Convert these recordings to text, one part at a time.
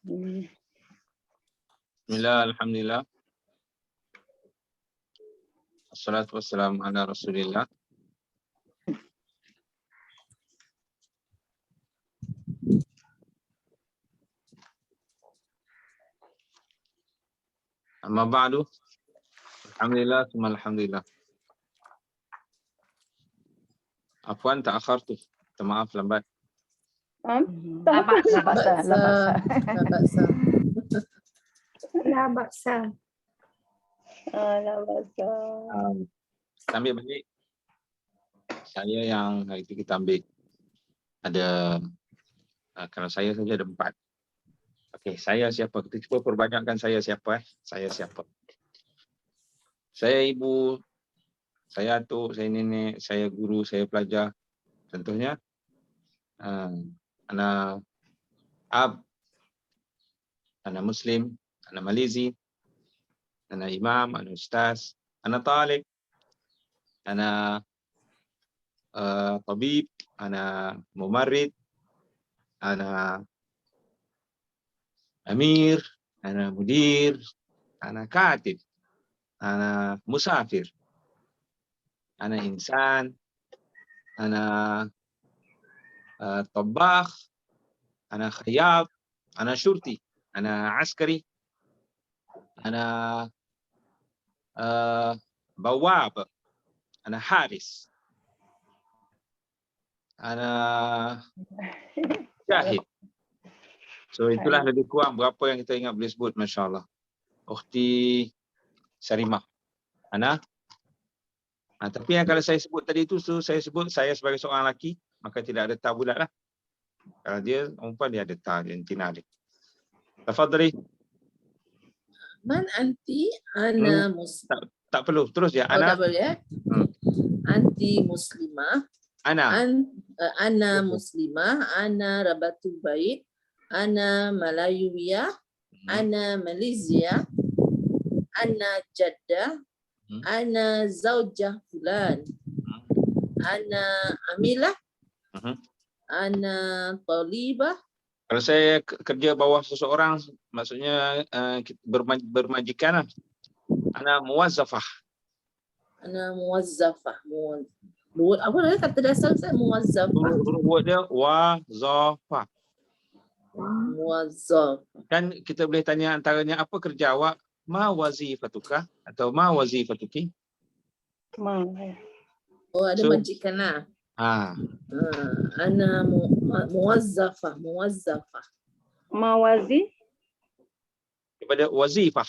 Bismillah, alhamdulillah. Assalatu wassalamu ala rasulillah. Amma ba'du. Alhamdulillah, summa alhamdulillah. Afwan ta'akhartu. Maaf lambat. La baksa. Kita ambil balik. Saya yang hari itu kita ambil ada kalau saya saja ada 4. Okey, saya siapa? Kita cuba perbanyakkan saya siapa Saya siapa? Saya ibu, saya atuk, saya nenek, saya guru, saya pelajar. Contohnya ana ab, ana muslim, ana malizi, ana imam, ana ustaz, ana talib, ana tabib, ana mumarrid, ana amir, ana mudir, ana katib, ana musafir, ana insan, ana طباخ, ana خياط, ana syurti, ana askari, ana bawab, ana haris, ana syahid. So itulah lebih kurang berapa yang kita ingat boleh sebut, masya-Allah. Ukhti Sarimah. Ana. Tapi yang kalau saya sebut tadi itu, saya sebut saya sebagai seorang lelaki, maka tidak ada ta bulat lah. Kalau dia perempuan, dia ada ta, dia intina dia. Tafadhali. Man anti? Ana muslim. Tak perlu, terus ya. Ana. Tak perlu ya. Anti muslimah. Ana. Ana muslimah. Ana rabatu bait. Ana Malayuwiyah. Ana Malaysia. Ana Jeddah. Ana zaujah fulan. Ana amilah. Ana talibah. Kalau saya kerja bawah seseorang, maksudnya bermajikan lah. Ana muwazzafah. Ana muwazzafah. Apa dia kata dasar saya? Muwazzafah. Huruf dia wazafah. Muwazzaf. Kan kita boleh tanya antaranya, apa kerja awak? Ma wazifatuka atau ma wazifatuki? Oh, ada majikan lah. Ana muwazzafah. Mawazi? Daripada wazifah.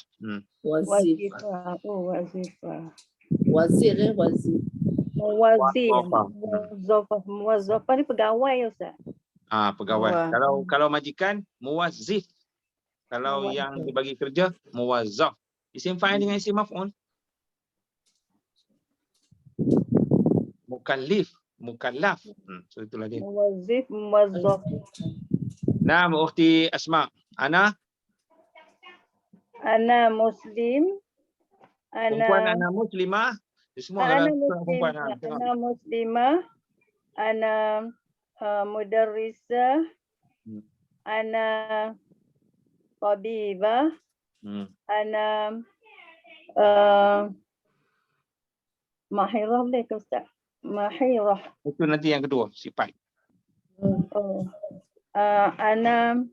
Wazifah. Oh, wazifah. Wazir ya, wazir. Muwazzafah ni pegawai, Ustaz. Pegawai. Kalau majikan, muwazzif. Kalau yang dibagi kerja, muwazzaf. Isim fa'il dengan isim maf'ul. Mukallif, mukallaf. So itulah dia. Muwazzif, muwazzaf. Naam, ukhti Asma. Ana muslim. Perempuan ana muslimah. Semua ana perempuan. Ana muslimah. Ana mudarrisah. Ana tabibah. Ana mahirah boleh ke Ustaz? Mahirah. Itu nanti yang kedua, sifat. Ana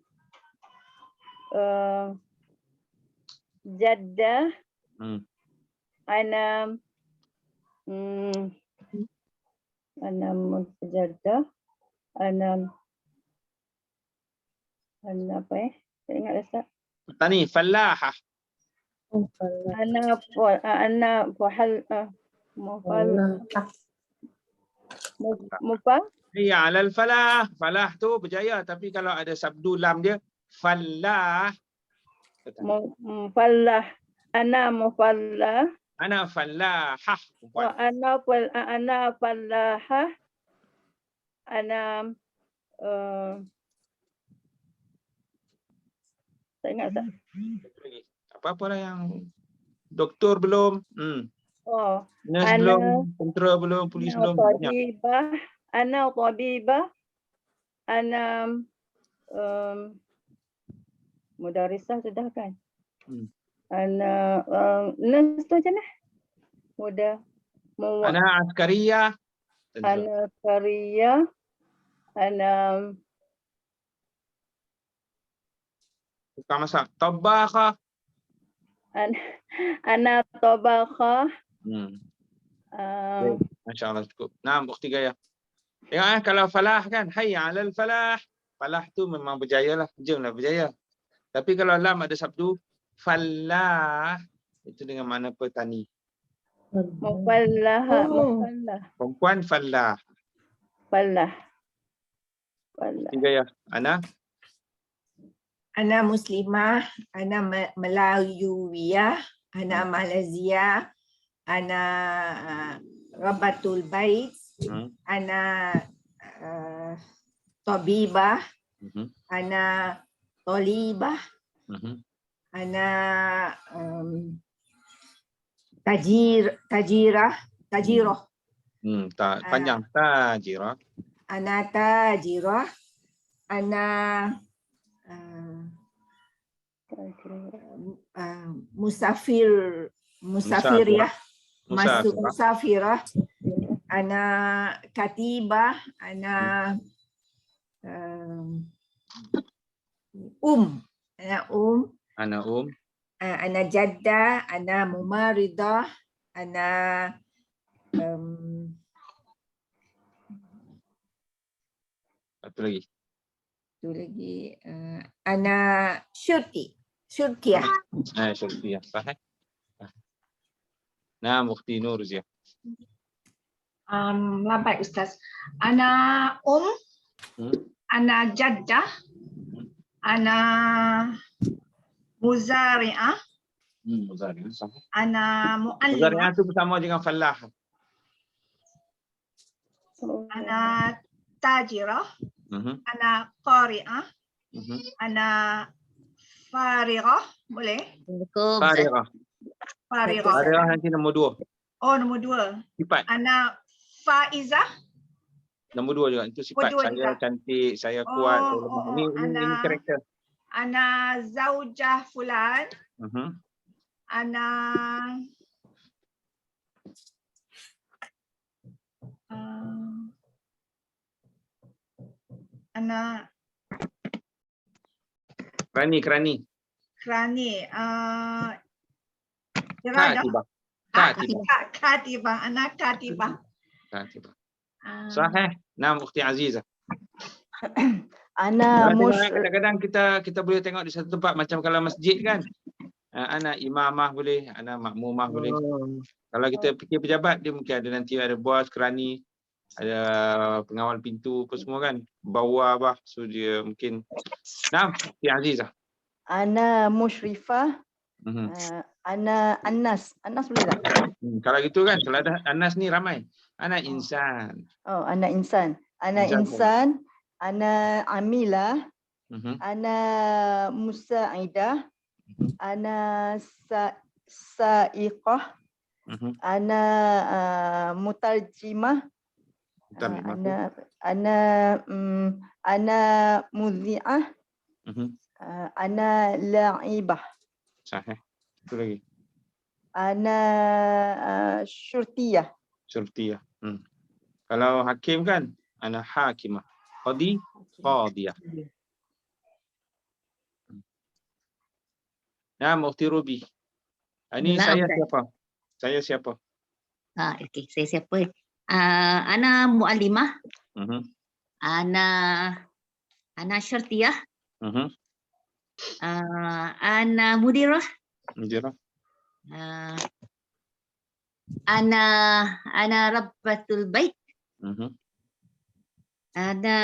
jaddah. Ana jaddah. Ana apa saya ingat Ustaz. Tani falahah. Ana Iya, alal falah. Falah tu berjaya, tapi kalau ada sabdu lam dia falah. Falah. Ana mufallah. Ana falahah. Ana falahah. Ana saya ingat tak? Apa-apalah yang doktor belum. Nurse belum, tentera belum, polis belum. Ana tabibah. Ana mudarisah sudah kan? Hmm. Ana nurse tu macam mana? Muda Ana askariyah. ana karya, ana Tukang masak. Tabakha. ana tabakha. Masya Allah cukup. Nah, bukti gaya. Tengok kalau falah kan, hayya 'alal falah. Falah tu memang berjaya lah, jomlah berjaya. Tapi kalau lam ada sabdu falah, itu dengan makna petani. Mufallah, mufallah, Perempuan falah. fallah. Bukti gaya. Ana Ana Muslimah, ana Melayuwiyah, ana Malaysia, ana Rabatul Bait, ana Tabibah, ana Tolibah, ana Tajiroh, panjang tajirah. ana Tajiroh, ana musafiriyah, musafirah, ana katibah, ana ana ana jadda, ana mumaridah, ana Satu lagi. ana syurtiyah. Syurtiyah. Sahih. Nah, Mufti Nuruzia. Lambat Ustaz. Ana ana jaddah, ana muzari'ah, Muzari'ah, sahih. ana muallimah, Muzari'ah tu bersama dengan falah. ana tajirah, ana qari'ah, ana farighah, boleh? Farighah. Farighah nanti nombor 2. Oh, nombor 2. Sifat. Ana faizah. Nombor 2 juga. Itu sifat. Saya juga cantik, saya kuat. Ini karakter. Ana zaujah fulan. Ana ana Kerani. Katibah. Katibah. Ana katibah. Sahih. Nah, Ukhti Azizah. Ana kadang-kadang kita boleh tengok di satu tempat macam kalau masjid kan. Ana imamah boleh, ana makmumah boleh. Kalau kita fikir pejabat, dia mungkin ada nanti ada bos, kerani, ada pengawal pintu apa semua kan. Bawah. So dia mungkin. Nah, Ukhti Azizah. Ana musyrifah. Ana Anas. Anas boleh tak? Kalau gitu kan, kalau ada Anas ni ramai. Ana insan. Oh, ana insan. Ana insan. Ana amila. Ana musaidah. Ana sa'iqah. Ana mutarjimah. Ana mudhi'ah. Ana la'ibah. Sahih. Itu lagi. Ana syurtiyah. Kalau hakim kan, ana hakimah. Qadiyah. Nah, Mufti Ruby. Ini saya siapa? Okey, saya siapa? Ana muallimah. Ana syurtiyah. Ana mudirah. Ana rabbatul bait. Ana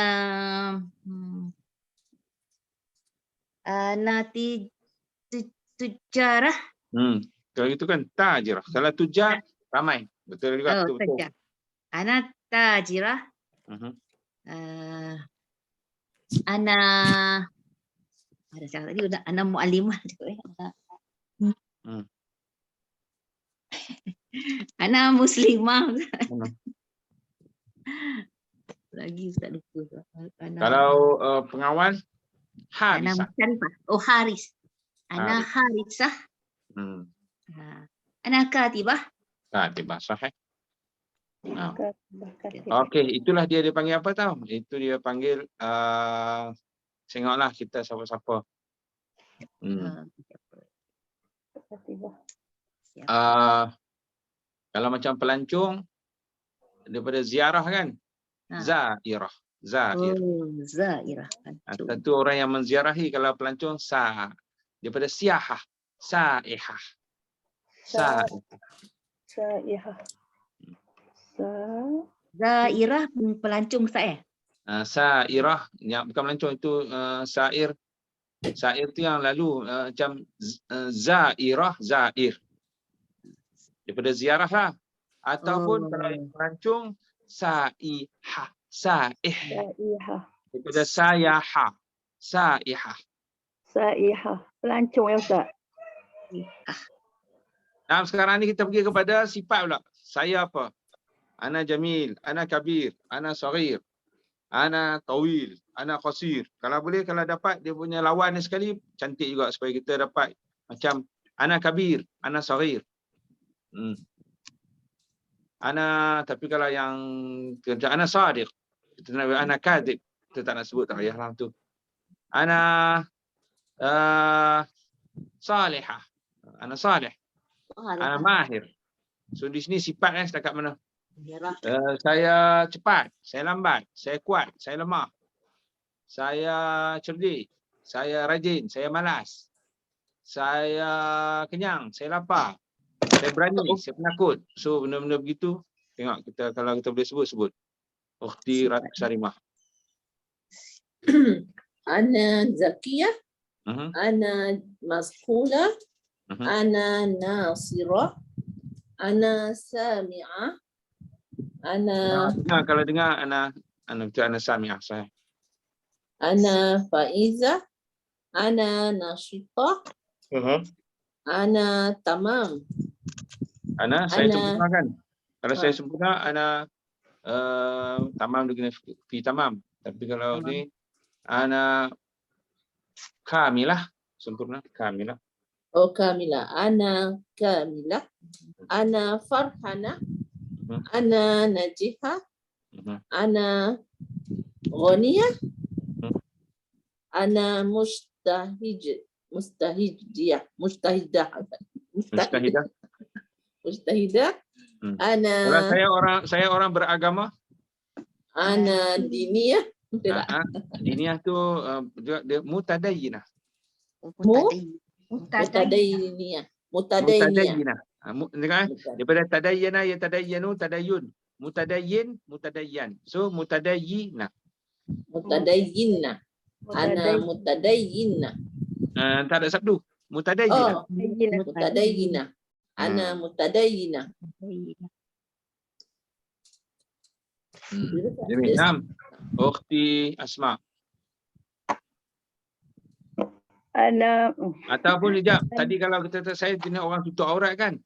tujarah. Kalau itu kan tajirah. Kalau tujar ramai. Betul juga. Betul. Ana tajirah. Ana ada cakap tadi udah ana muallimah cakap. Ana muslimah. Lagi Ustaz lupa. Kalau pengawal Ana Harisah. Musharifah. Oh, Haris. Ana Haris. Harisah. Ana Katibah. Katibah, sahih. Katibah, katibah. Okey, itulah dia panggil apa tahu? Itu dia panggil tengoklah kita siapa-siapa. Katibah. Kalau macam pelancong daripada ziarah kan? Zairah. Zair. Oh, Zairah. Satu orang yang menziarahi. Kalau pelancong daripada siahah. Saihah. Saihah. Zairah pelancong saya. Sairah yang bukan pelancong itu sair. Sair tu yang lalu macam zairah, zair. Daripada ziarah lah. Ataupun kalau yang pelancong saihah. Saihah. Daripada sayahah. Saihah. Saihah. Pelancong ya Ustaz. Nah, sekarang ni kita pergi kepada sifat pula. Saya apa? Ana jamil, ana kabir, ana saghir, ana tawil, ana qasir. Kalau boleh, kalau dapat dia punya lawan ni sekali, cantik juga supaya kita dapat macam ana kabir, ana saghir. Tapi kalau yang kerja ana sadiq, kita nak ana kadhib, kita tak nak sebut tak payah lah tu. Ana salihah, ana salih, ana mahir. So di sini sifat setakat mana? Saya cepat, saya lambat, saya kuat, saya lemah, saya cerdik, saya rajin, saya malas, saya kenyang, saya lapar, saya berani, saya penakut. So benda-benda begitu, tengok kita kalau kita boleh sebut. Ukhti Ratu Sarimah. Ana Zakiyah. Ana Masqulah. Ana Nasirah. Ana Sami'ah. Kalau dengar ana sami'ah saya. Ana Faizah. Ana Nashitah. Ana Tamam. Saya sempurnakan. Kalau saya sempurna, ana tamam dengan fi tamam. Tapi kalau ni ana kamilah, sempurna kamilah. Oh, kamilah. Ana kamilah. Ana farhana. Ana najihah. Ana ghaniyah. Ana mustahidah. Kalau saya orang beragama. Ana diniyah. Diniyah tu dia mutadayyinah. Mutadayyinah. Daripada tadayyana ya tadayyanu tadayyun. Mutadayyin, mutadayyan. So mutadayyinah. Mutadayyinah. Ana mutadayyinah. Tak ada sabdu. Mutadayyinah. Mutadayyinah. Ana mutadayyinah. Jamil. Naam. Ukhti Asma. Ataupun sekejap. Tadi kalau kita saya jenis orang tutup aurat kan?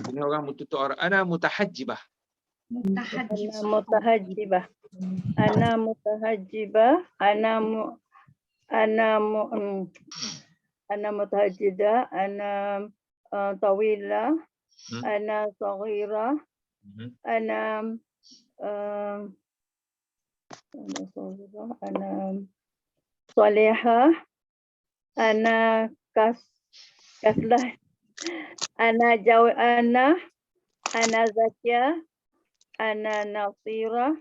Jenis orang tutup aurat. Ana mutahajjibah. Mutahajjibah. Ana mutahajjibah. Ana mutahajjidah. Ana tawilah. Ana saghirah. Ana salihah. Ana kaslah. Ana zakiyah. Ana nasirah.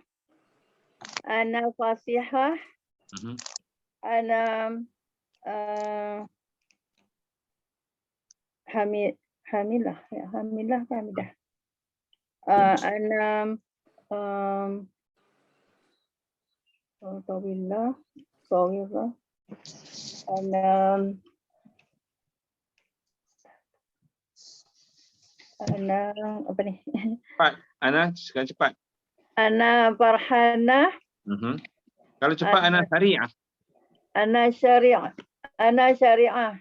Ana fasihah. Ana hamilah. Ana tawilah. Saghirah. Ana apa ni? Cepat. Ana sekarang cepat. Ana farhanah. Kalau cepat ana syari'ah. Ana syari'ah. Ana syari'ah.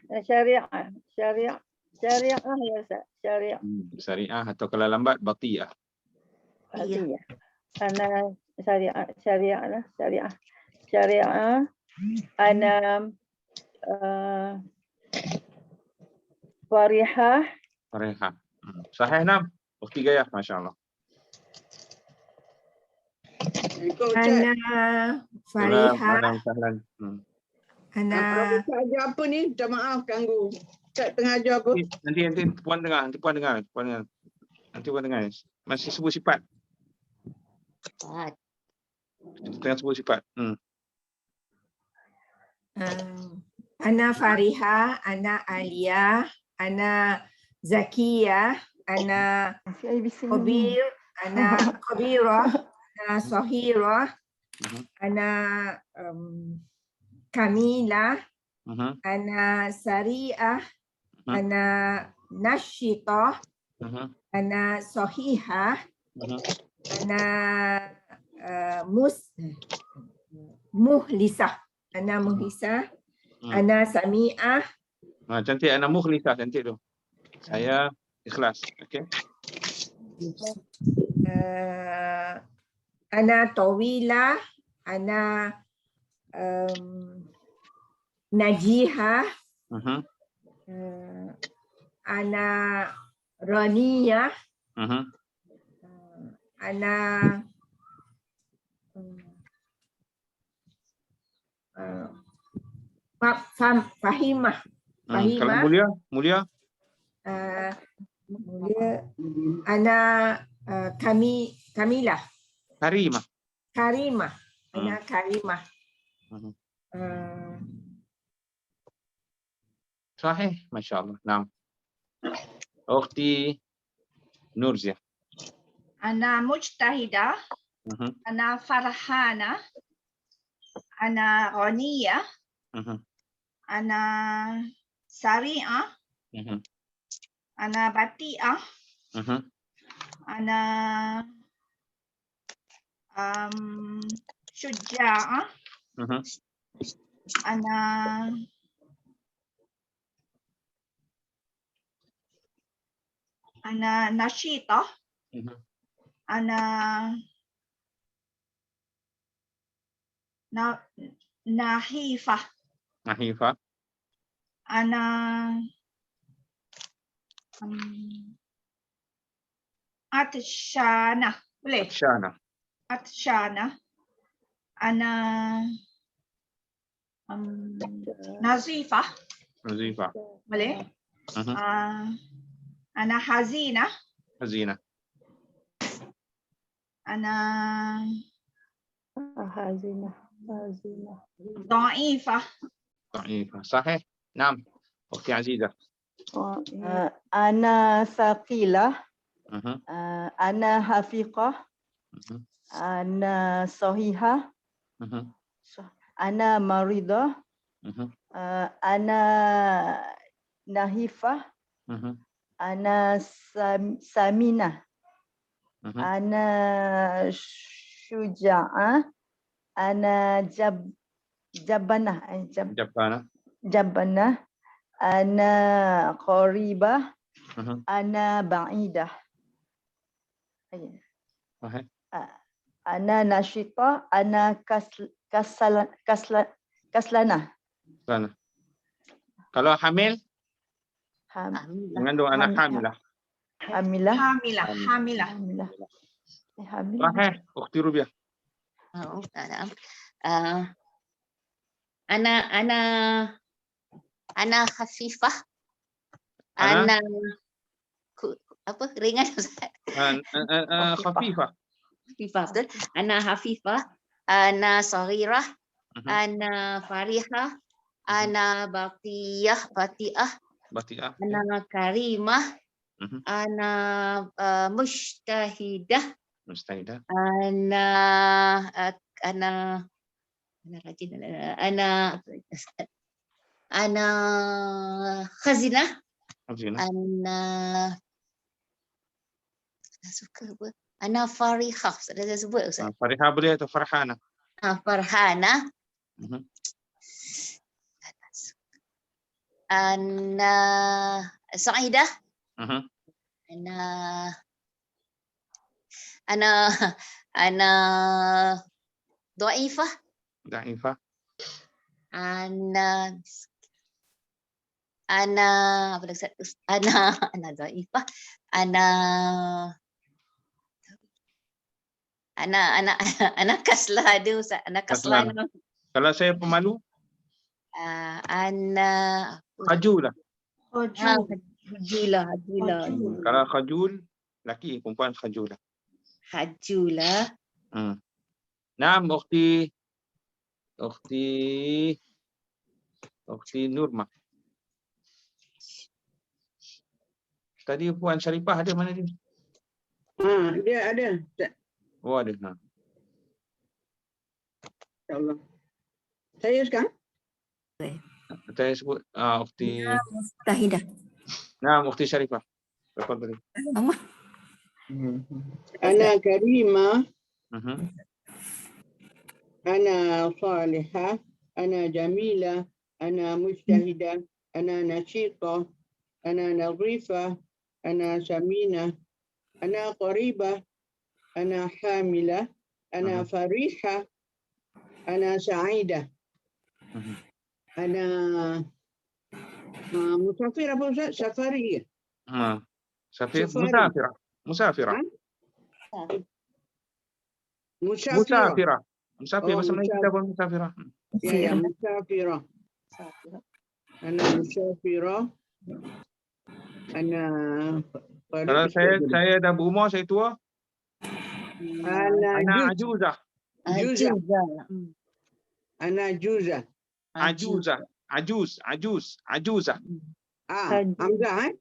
Syari'ah ya Ustaz. Syari'ah. Syari'ah atau kalau lambat batiyah. Batiyah. Ana syari'ah lah. Syari'ah. Ana Farihah. Farihah. Sahih Nam. Ukti Gayah, Masya Allah. Ana Farihah, Ahlan sahlan. ana Profesor ajar apa ni? Minta maaf ganggu. Ustaz tengah ajar apa? Nanti puan dengar, Nanti puan dengar. Masih sebut sifat. Tengah sebut sifat. ana Farihah, ana Alia, ana Zakia, ana Si ABC ni. Khabir, ana Khabirah, ana Sahirah, ana Kamila, ana Sariah, ana Nashitah, ana Sahihah, ana Muhlisah, ana Muhlisah, ana Sami'ah, Cantik, anak mukhlisah, cantik tu. Saya ikhlas. Okey. ana Tawilah, ana Najihah, ana Raniyah, ana Fahimah. Kalau Fahimah. mulia, Mulia ana Kamilah. Karimah. Karimah. Ana Karimah. Sahih, Masya Allah. Nam. Ukti Nurziah. Ana Mujtahidah, ana Farhana, ana Ghaniyah, ana Sari'ah, ana Bati'ah, ana Syuja'ah, ana Nashitah, ana Nahifah, ana Atsyana. Boleh? Atsyana. Ana Nazifah. Boleh? Ana Hazina. Ana Hazina. Dhaifah. Sahih. Nam. Ukti Azizah. Ana Saqilah. Ana Hafiqah. Ana Sahihah. Ana Maridah. Ana Nahifah. Ana Saminah. Ana Syuja'ah. Ana Jabanah. Ana Qaribah. Ana Ba'idah. Ana Nashitah. Ana Kaslanah. Kalau hamil, mengandung anak hamilah. Hamilah. Sahih. Ukti Rubiah. Ana Khafifah. Ana apa ringan Ustaz? Khafifah. Hafifah betul. Ana Hafifah, ana Saghirah, ana Farihah, ana Bati'ah, ana Karimah, ana Mujtahidah, ana Khazinah, ana Farihah. Saya sebut Ustaz. Farihah boleh atau Farhana? Farhana. Ana Sa'idah. Ana Dhaifah. Ana apa lagi satu? Ana dhaifah. Ana kaslah ada Ustaz. Ana kaslan. Kalau saya pemalu, Ana khajul lah. hajulah. Kalau khajul, laki, perempuan khajul lah. Hajulah. Naam, ukhti Nurma. Tadi Puan Syarifah ada mana dia? Dia ada. Oh, ada. InsyaAllah. Saya sekarang? Saya sebut ukhti. Tahidah. Naam, ukhti Syarifah. Tafadhali. Ana karimah, Mhm. ana salihah, ana jamilah, ana mujtahidah, ana nasyiqah, ana nadhifah, ana saminah, ana qaribah, ana hamilah, ana farihah, ana sa'idah, ana musafir apa Ustaz? Safari. Safir, Safari. musafirah. Musafirah. Musafir, bahasa Melayu kita pun musafirah. Ya, musafirah. Ana musafirah. Ana Kalau saya dah berumur, saya tua. Ana ajuzah. Ana juzah. Ajuzah. Hamzah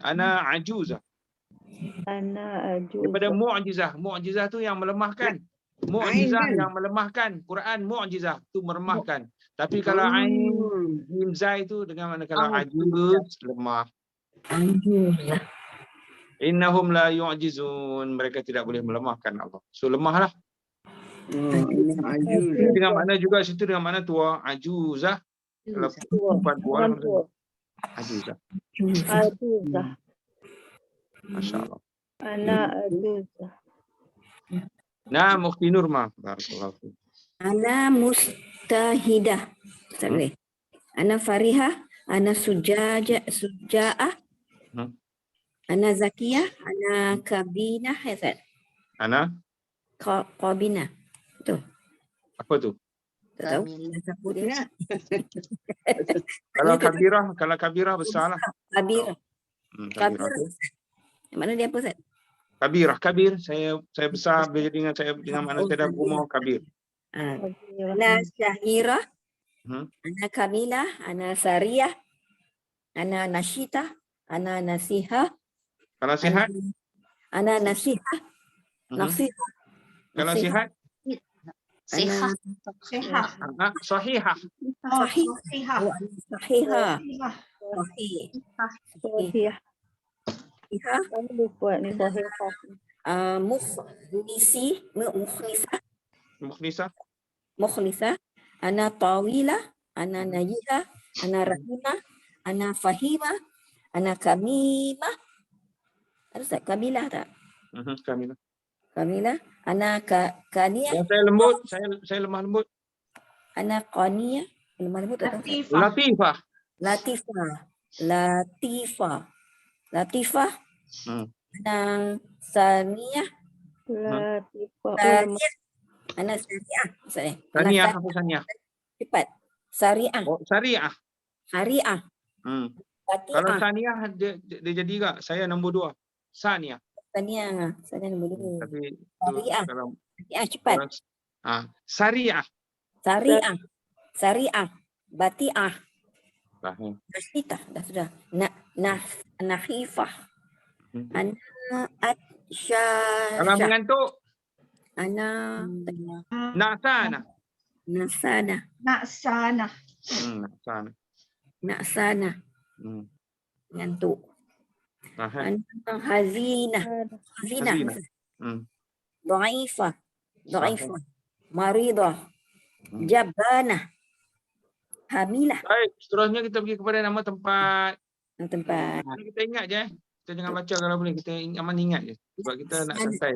Ana ajuzah. Daripada mu'jizah. Mu'jizah tu yang melemahkan. Mu'jizah yang melemahkan. Quran mu'jizah tu melemahkan. Tapi kalau ain, mim zai tu dengan mana kalau ajuz lemah. Innahum la yu'jizun. Mereka tidak boleh melemahkan Allah. So lemahlah. Dengan makna juga situ dengan makna tua. Ajuzah. Kalau perempuan tua. Ajuzah. Masya-Allah. Ana ajuzah. Nah, Ukhti Nurma. Barakallahu fiik. Ana mustahidah. Ana farihah, ana suja'ah, ana zakiyah, ana kabinah, Ana? qabinah. Betul. Apa tu? Tak tahu. Siapa dia? Kalau kabirah besar lah. Kabirah. Kabirah. Mana dia apa, Ustaz? Kabir. Saya besar bila dengan mana saya dah berumur kabir. Ana syahirah, ana kamilah, ana sariyah, ana nasyitah, ana nasihah. Kalau sihat? Ana nasihah. Nasihah. Kalau sihat? Sihah. Sahihah. Sahih. Kamu lupa ni sahih. Mukhlisah, ana tawilah, ana najilah, ana rahimah, ana fahimah, ana kamimah. Ada tak kamilah tak? Kamilah, ana kaniyah. Yang saya lembut, saya lemah lembut. Ana qaniyah, lemah lembut tak? Latifah. Ana saniyah. Ana syariah. Saniyah apa saniyah? Cepat. Syariah. Oh, syariah. Syariah. Kalau saniyah dia jadi juga. Saya nombor 2. Saniyah. Saniyah nombor 2. Tapi syariah. Syariah cepat. Syariah. Syariah. Bati'ah. Nasitah dah sudah. Nahifah. Ana atsyah. Kalau mengantuk? Ana Naksana. Naksana. Ngantuk. Ana hazinah. Dhaifah. Maridah. Jabbanah. Hamilah. Baik, seterusnya kita pergi kepada nama tempat. Tempat. Kita ingat je. Kita jangan baca kalau boleh. Kita aman ingat je. Sebab kita nak santai.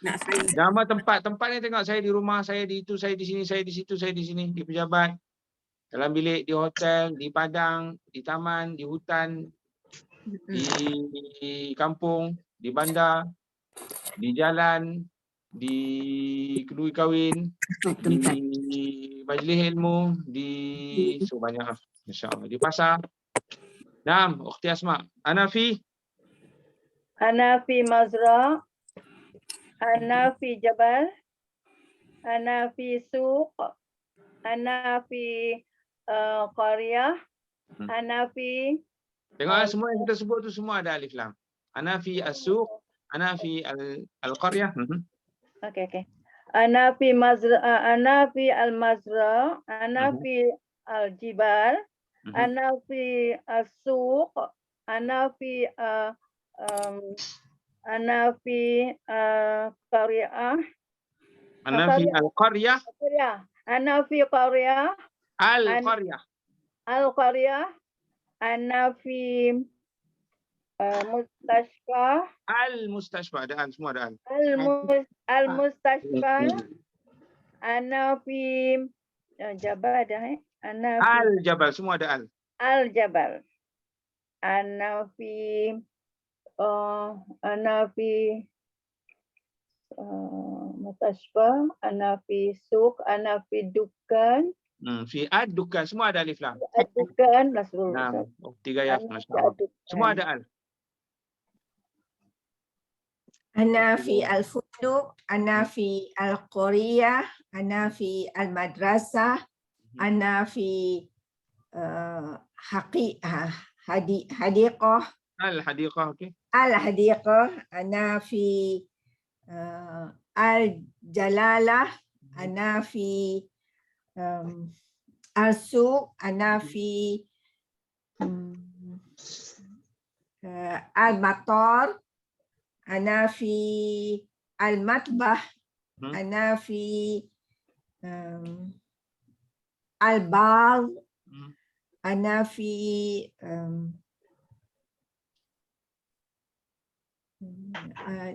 Nak sana. Nama tempat ni tengok, saya di rumah, saya di itu, saya di sini, saya di situ, saya di sini, di pejabat, dalam bilik, di hotel, di padang, di taman, di hutan, di kampung, di bandar, di jalan, di kedui kahwin, di majlis ilmu, di banyak, insya-Allah, di pasar. Naam, Ukhti Asma. Ana fi mazra, ana fi jabal, ana fi suq, ana fi qaryah, ana fi Tengok semua yang kita sebut tu semua ada alif lam. Ana fi as-suq, ana fi al-qaryah. Okay. Ana fi mazra, ana fi al-mazra, ana fi al-jibal, ana fi as-suq, ana fi qaryah. Ana fi al-qaryah. Ana fi qaryah. Al-qaryah. Al-qaryah. Ana fi mustashfa. Al-mustashfa, ada al, semua ada al. Al-mustashfa. Ana fi jabal dah Ana fi Al-jabal, semua ada al. al-jabal. Ana fi mustashfa, ana fi suq, ana fi dukkan. Fi ad-dukkan, semua ada alif lam. Dukkan Rasul. Nah, tiga ya, masya-Allah. Semua ada al. Ana fi al-funduq, ana fi al-qaryah, ana fi al-madrasah, ana fi hadiqah. Al-hadiqah, okey. Al-hadiqah, ana fi al-jalalah, ana fi al-suq, ana fi al-matar, ana fi al-matbah, ana fi al-bar, ana fi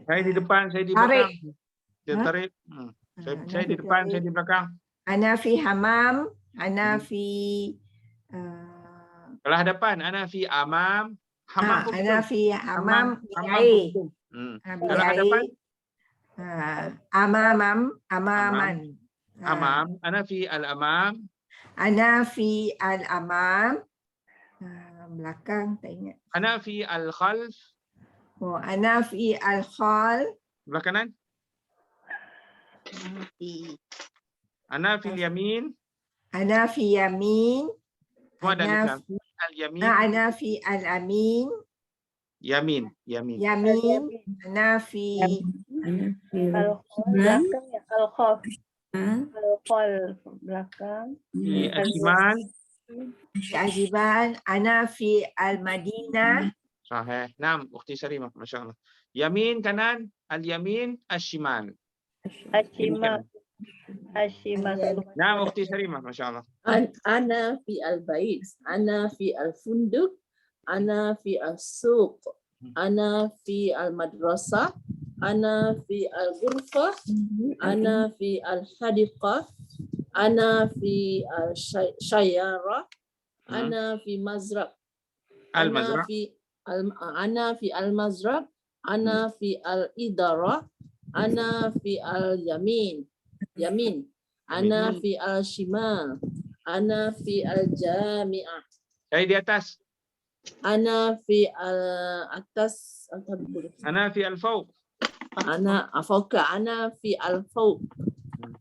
Saya di depan, saya di belakang. Dia tarik. Saya di depan, saya di belakang. Ana fi hamam, ana fi Kalau hadapan, ana fi amam. Hamam pun ana betul. fi hamam Hamam bi'ai. pun betul. Kalau hadapan, amaman. amam. Ana fi al-amam. Ana fi al-amam. Belakang tak ingat. Ana fi al-khalf. Ana fi al-khal. Belah kanan. Ana fi al-yamin. Ana fi yamin. Semua ada alif Ana lam. Al-yamin. Ana fi al-amin. Yamin. Yamin. Ana fi al-khaf. Al-khal belakang. Fi al-shimal. al-jibal. Ana fi al-madinah. Sahih. Naam, Ukhti Sarimah, masya-Allah. Yamin kanan, al-yamin, al-shimal. Ashimal. Naam, Ukhti Sarimah, masya-Allah. Ana fi al-bait, ana fi al-funduq, ana fi al-suq, ana fi al-madrasah, ana fi al-ghurfah, ana fi al-hadiqah, ana fi al-shayyara, ana fi mazrab, Al-mazra'. ana fi al-mazrab, ana fi al-idara, ana fi al-yamin, ana fi al-shimal, ana fi al-jami'ah, Saya di atas. ana fi al-atas, Ana fi al-fawq. ana fawqa, ana fi al-fawq,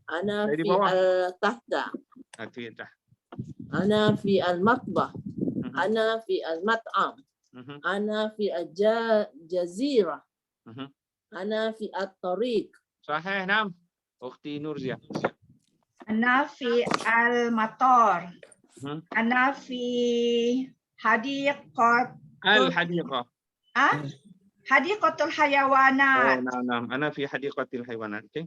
ana Saya di fi bawah. al-tahta, Itu ya dah. ana fi al-matbah, ana fi al-mat'am, ana fi al-jazirah, ana fi at-tariq. Sahih, naam. Ukhti Nurzia. Ana fi al-matar. Ana fi hadiqat. Al-hadiqah. Hadiqatul Oh, hayawanat. naam. Ana fi hadiqatil haywanat. Okey.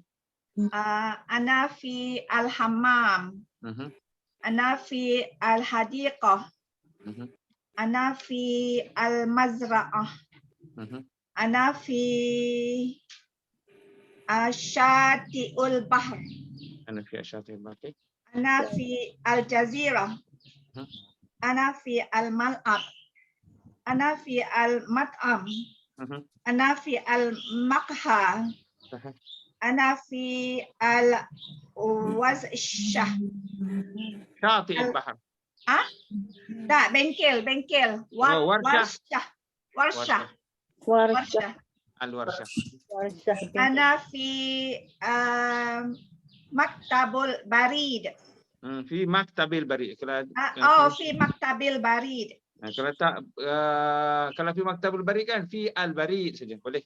Ana fi al-hammam. Ana fi al-hadiqah. Ana fi al-mazra'ah. Ana fi syati'ul bahr. Ana fi asyati al-baqi. Ana fi al-jazirah. Ana fi al-mal'ab. Ana fi al-mat'am. Ana fi al-maqha. Sahih. Ana fi al-wazshah. Syati al-bahr. Tak, bengkel. Oh, warshah. Warshah. Warshah. Al-warshah. Warshah. Ana fi maktabul barid. Fi maktabil barid. Kalau Fi maktabil barid. kalau tak kalau fi maktabul barid kan fi al-barid saja boleh.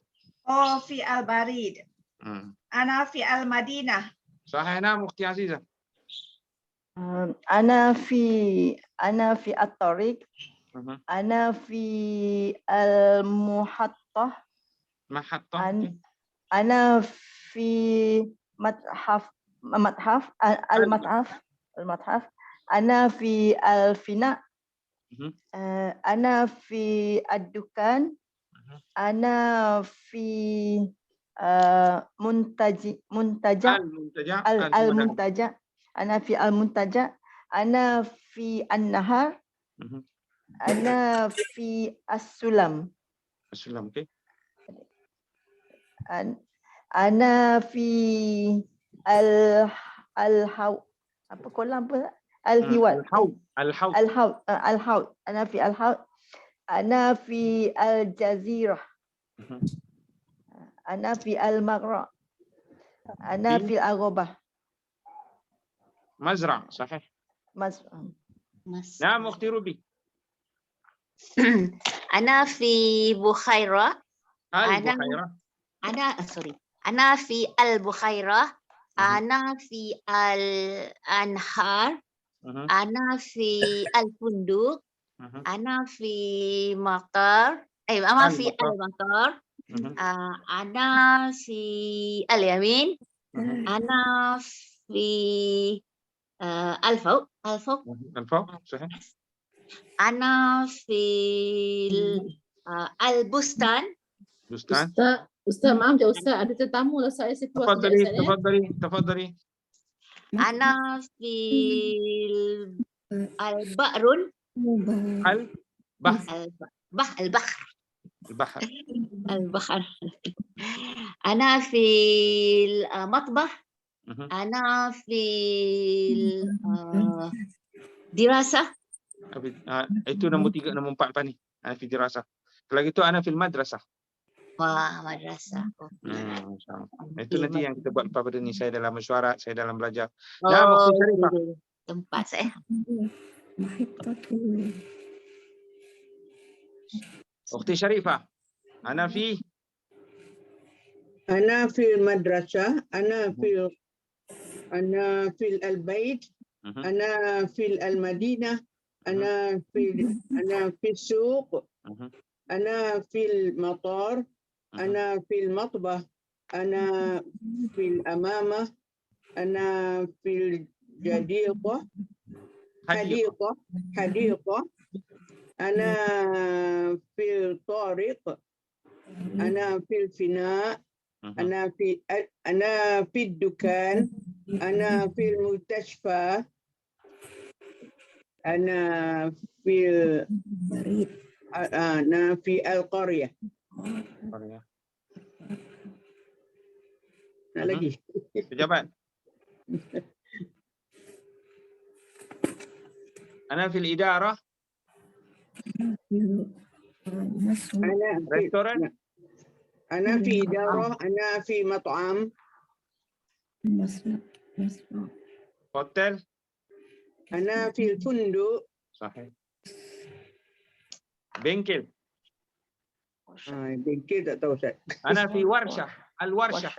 Fi al-barid. Ana fi al-Madinah. Sahih nam Ukhti Azizah. Ana fi at-tariq. Ana fi al-muhattah. Mahattah. Ana fi al-mathaf. Ana fi al-fina. Ana fi ad-dukan. Ana fi muntaja. Al-muntaja. Ana fi al-muntaja. Ana fi an-nahar. Ana fi as-sulam. As-sulam, okey. Ana fi al-haud. Apa kolam apa? Al-hiwat. Al-haud. Ana fi al-haud. Ana fi al-jazirah. Ana fi al-maghra. Ana fi al-ghobah. Mazra, sahih. Naam Ukhti Ruby. Ana fi Bukhairah. Al-Bukhairah. Ana fi al-Bukhairah. Ana fi al-anhar. Ana fi al-funduk. Ana fi maqar. Ana fi al-maqar. Ana fi al-yamin. Ana fi al-fawq. Al-fawq, sahih. Ana fi al-bustan. Bustan. Ustaz, maaf je Ustaz, ada tetamu lah saya keluar sekejap Ustaz ya. Tafadhali. Ana fi al-ba'run. Al-bahr. Al-bahr. Al-bahr. Ana fi al-matbah. Ana fi dirasah. Itu nombor 3, nombor 4 apa ni? Ana fi dirasah. Kalau gitu ana fil madrasah. Wah, madrasah. Itu nanti yang kita buat pada ni. Saya dalam mesyuarat, saya dalam belajar. Tempat saya. Ukhti Sharifah. Ana fil madrasah. Ana fil al-bait. Ana fil al-madinah. Ana fil suq. Ana fil matar. Ana fil matbah. Ana fil amamah. Ana fil jadiqah. Hadiqah. Ana fil tariq. Ana fil fina. Ana fil dukan. Ana fil mustashfa. Ana fil fi al-qaryah. Nak lagi? Pejabat. Ana fil idarah. Restoran. Ana fi idarah. Ana fi mat'am. Hotel. Ana fil funduk. Sahih. Bengkel. Bengkel tak tahu Ustaz. Ana fi warshah. Al-warshah.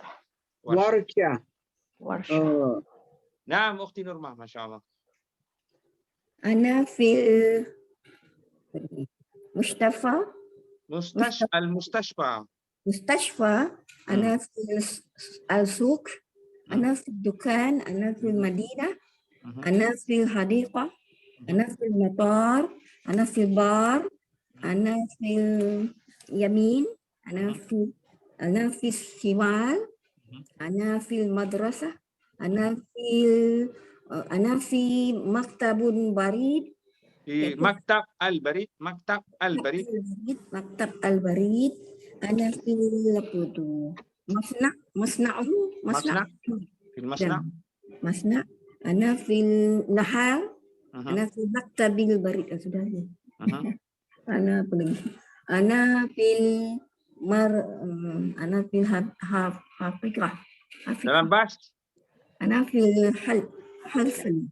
Warshah. Oh. Naam Ukhti Nurmah, masya-Allah. Ana fil Mustafa. Al-mustashfa. Mustashfa. Ana fil al-suq. Ana fil dukan. Ana fil madinah. Ana fil hadiqah. Ana fil matar. Ana fil bar. Ana fil yamin. أنا في السوال، أنا في المدرسة، أنا في مكتب بريد. Di maktab al-barid, maktab al-barid. مكتب البريد. أنا في مصنع Masna, fil masna. مصنع. أنا في النهار. أنا في مكتب البريد. sudah ya. أنا في أنا في حافظة. Dalam bas, أنا في حلفلة.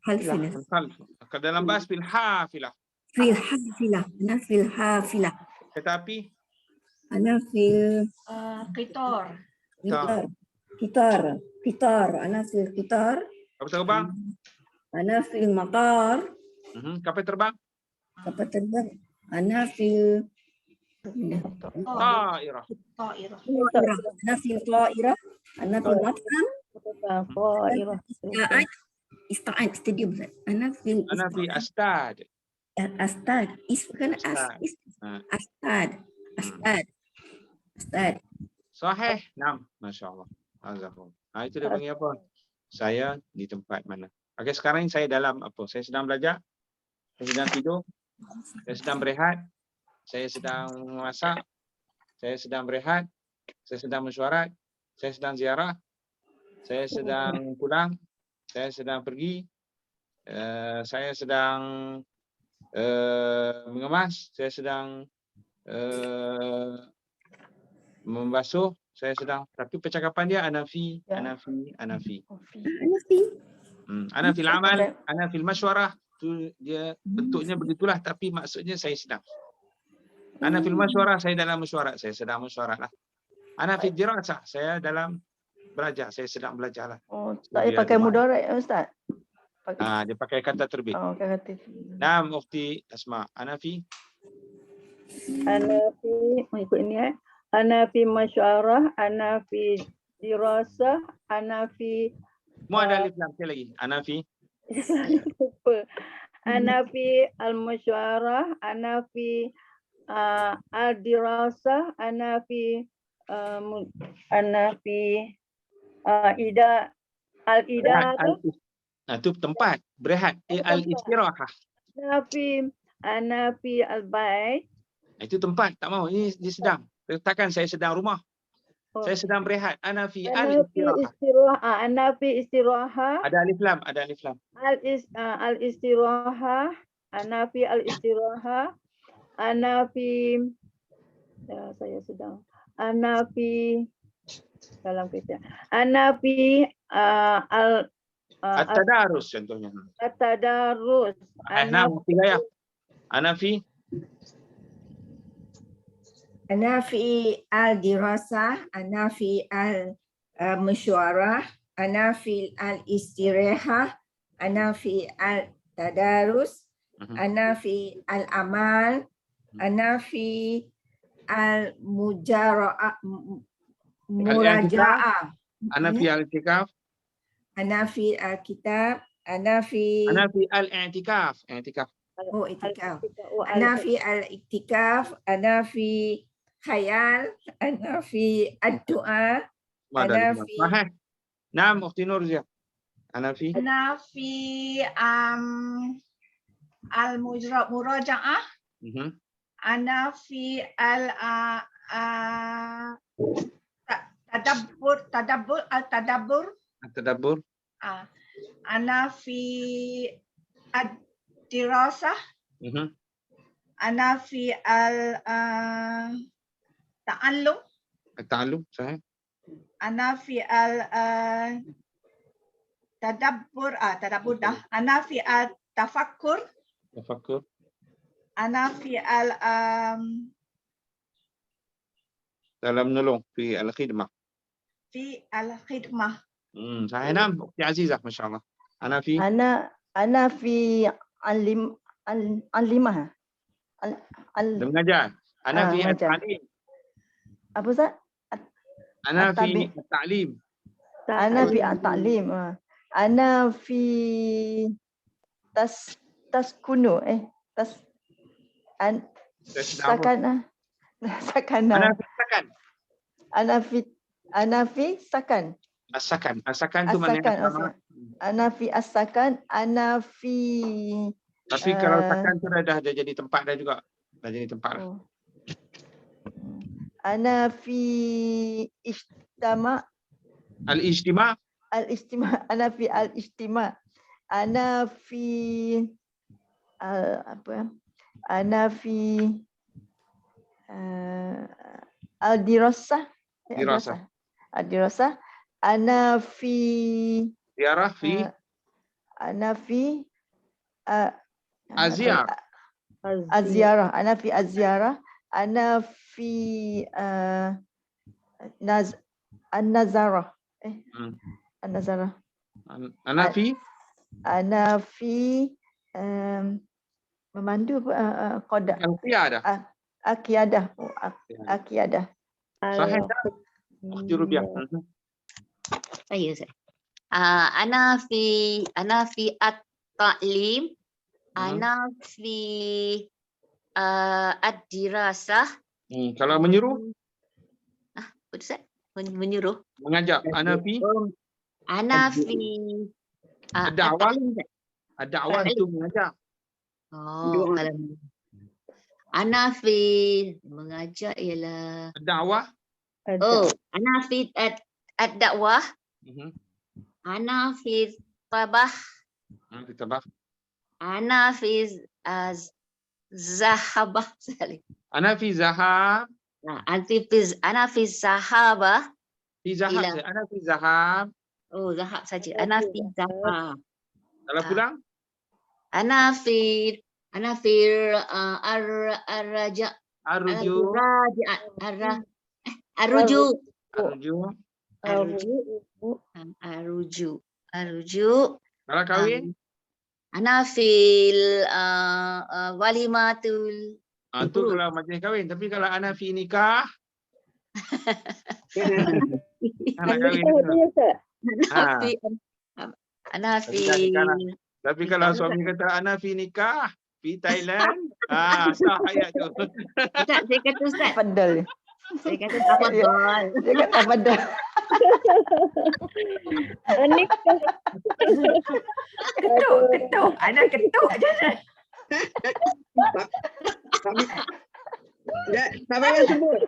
dalam bas fil hafilah. في الحافلة. أنا في الحافلة. Kereta api, أنا في Qitor. قطار. أنا في القطار. kapal terbang, أنا في المطار. kapal terbang, kapal terbang. أنا في ta'irah. Ta'irah. أنا في الطائرة. أنا في المطعم. استعد استديوم. أنا في Ana fi astad. أستاد. bukan أستاد. Sahih. Naam, masya-Allah. Azzakum. Itu dia panggil apa? Saya di tempat mana. Okey, sekarang saya dalam apa? Saya sedang belajar. Saya sedang tidur. Saya sedang berehat. Saya sedang masak. Saya sedang berehat. Saya sedang mesyuarat. Saya sedang ziarah. Saya sedang pulang. Saya sedang pergi. Saya sedang mengemas. Saya sedang membasuh. Saya sedang, tapi percakapan dia ana fi. أنا Ana fil amal, ana fil masywarah. Tu dia bentuknya begitulah, tapi maksudnya saya sedang. Ana fil masywarah, saya dalam mesyuarat, saya sedang mesyuarat lah. Ana fil dirasah, saya dalam belajar, saya sedang belajar lah. tak payah pakai mudarat Ustaz. Dia pakai kata terbit. Kata. Naam, Ukhti Asma. Ana fi mengikut ini أنا في مشارة. أنا في دراسة. أنا في mu ada alif lam sekali lagi. Ana fi أنا في المشارة. أنا في الدراسة. أنا في الإدارة. Itu tempat berehat. Al-istirahah. أنا في البيت. Itu tempat, tak mau. Ini dia sedang. Letakkan saya sedang rumah. Saya sedang berehat. Ana fi al-istirahah. أنا في استراحة. Ada alif lam, ada alif lam. الاستراحة. أنا في الاستراحة. أنا في saya sedang. أنا في dalam kerja. أنا في At-tadarus contohnya. التدرس. Nah, hidayah. Ana fi أنا في الدراسة. أنا في المشورة. أنا في الاستراحة. أنا في التدارس. أنا في الأعمال. أنا في المراجعة. Ana fi al-i'tikaf. أنا في الكتاب. أنا في al-i'tikaf. I'tikaf. اعتكاف. أنا في الاعتكاف. أنا في خيال. أنا في الدعاء. أنا في نعم أختي نورزيا. أنا في المراجعة. أنا في التدبر. أنا في الدراسة. أنا في التعلم صحيح. أنا في التدبر. أنا في التفكر. أنا في dalam menolong في الخدمة. صحيح. نعم أختي عزيزة ما شاء الله. أنا في علمها. mengajar. أنا في التعليم. Apa Ustaz? أنا في التعليم. أنا في التعليم. أنا في تسكنو. sakana. أنا في السكن. Anafi sakan. Asakan. Asakan tu mana yang Asakan. sama? Anafi asakan. Anafi. Tapi kalau sakan tu dah jadi tempat dah juga. Dah jadi tempat lah. Oh. Anafi ijtama. Al-ijtima. Al-istima. Anafi al-istima. Anafi apa? Anafi al-dirasah. Dirasah. Al-dirasah. Anafi Ziarah fi Anafi Aziar. Aziarah. Anafi aziarah. Anafi an-nazarah. An-nazarah. Anafi Anafi memandu qadah. al-qiyadah. Akiadah. Akiadah. Sahih tak? Ukhti Rubiah. Saya Ustaz. Ana fi at-ta'lim, ana fi ad-dirasah. Kalau menyuruh, Apa tu Ustaz? Menyuruh. mengajak. Anafi Ana fi ad-da'wah. at-ta'lim, Ustaz. Ad-da'wah itu mengajak. Oh, kalau ana fi mengajak ialah Ad-da'wah. ana fi ad-da'wah, ana fi tabah, Ditabah. ana fi zahabah. Anafi zahab. Ana fi zahabah. Fi zahab. Ila. Anafi zahab. Oh, zahab saja. Ana fi zahab. Kalau pulang, Ana fi ar-raja. arju. Arruju. Arju. Arruju. Kalau kahwin, Ana fil walimatul. tu kalau majlis kahwin. Tapi kalau anafi nikah, anak kahwin. Ana fi Tapi kalau suami kata anafi nikah, pergi Thailand, sah ayat tu. Ustaz, saya kata Ustaz. Padal. Saya kata tafadhol. Dia kata padal. Nikah. Ketuk. Ada ketuk je. Tak payah sebut.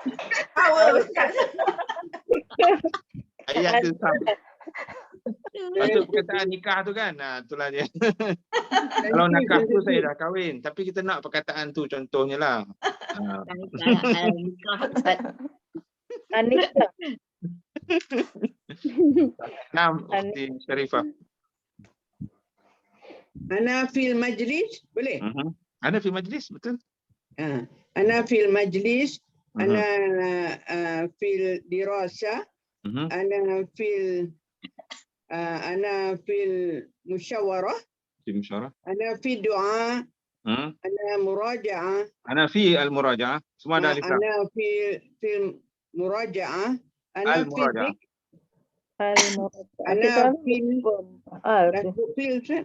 Power Ustaz. Ayat tu sah. Lepas tu perkataan nikah tu kan, itulah dia. Kalau nakah tu saya dah kahwin. Tapi kita nak perkataan tu contohnya lah. Nikah Ustaz. Nikah. Nah, Ukhti Sharifah. Ana fil majlis, boleh? Ada fi majlis, betul? Ana fil majlis, ana fil dirasa, ana fil musyawarah, Fi musyawarah. ana fi du'a, ana muraja'ah, Ana fi al-muraja'ah. Semua ada alif lam. ana fil muraja'ah, ana fi Al-muraja'ah. ana fil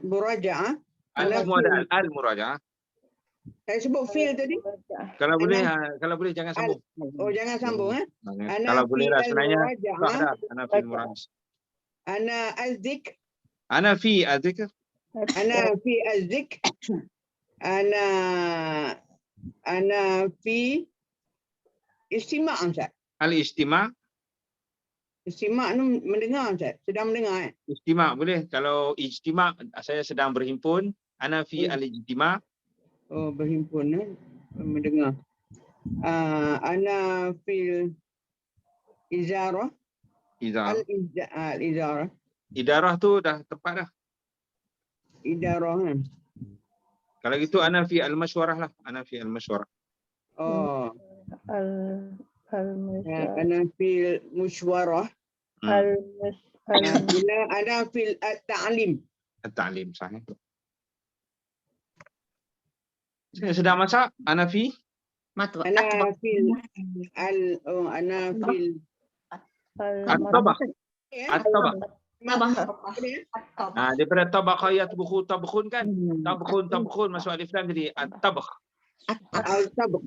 muraja'ah. Semua ada al-muraja'ah. Saya sebut fil tadi. Kalau boleh jangan sambung. Oh, jangan sambung Kalau boleh lah sebenarnya. muraja'ah, Ana fi al-muraja'ah. ana azzik, Ana fi al-zikr. ana fi azzik, ana fi istima' Ustaz. Al-ijtima'. Istima' tu mendengar Ustaz, sedang mendengar. Ijtima' boleh. Kalau ijtima' saya sedang berhimpun. Ana fi al-ijtima'. Oh, berhimpun mendengar. Ana fil izarah, Idarah. al-izarah, Idarah tu dah tepat dah. idarah. Kalau gitu ana fi al-masywarah lah. Ana fi al-masywarah. Oh, Al-Masya. ana fil musywarah, ana fil at-ta'lim. At-ta'lim sahih. Saya sedang masak. Ana fi Matwa. Ana fil ana fil at-tabakh. At-tabakh. Daripada tabakha yatbukhu tabkhun kan. Tabkhun masuk alif lam jadi at-tabakh. al-tabq.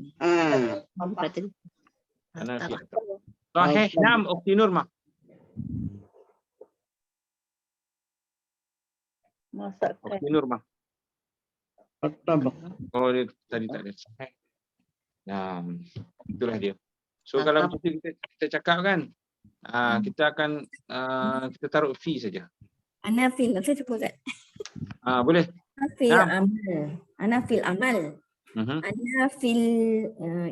Ana fi at-tabakh. Sahih. Nam Ukhti Nurma. Masakan. Ukhti Nurma. Oh, dia tadi tak ada. Sahih. Nah, itulah dia. So kalau macam tu kita cakap kan, kita akan kita taruh fi saja. Ana fil, saya cuba Ustaz. Boleh. Ana fil Naam. amal. Ana fil amal. Ana fil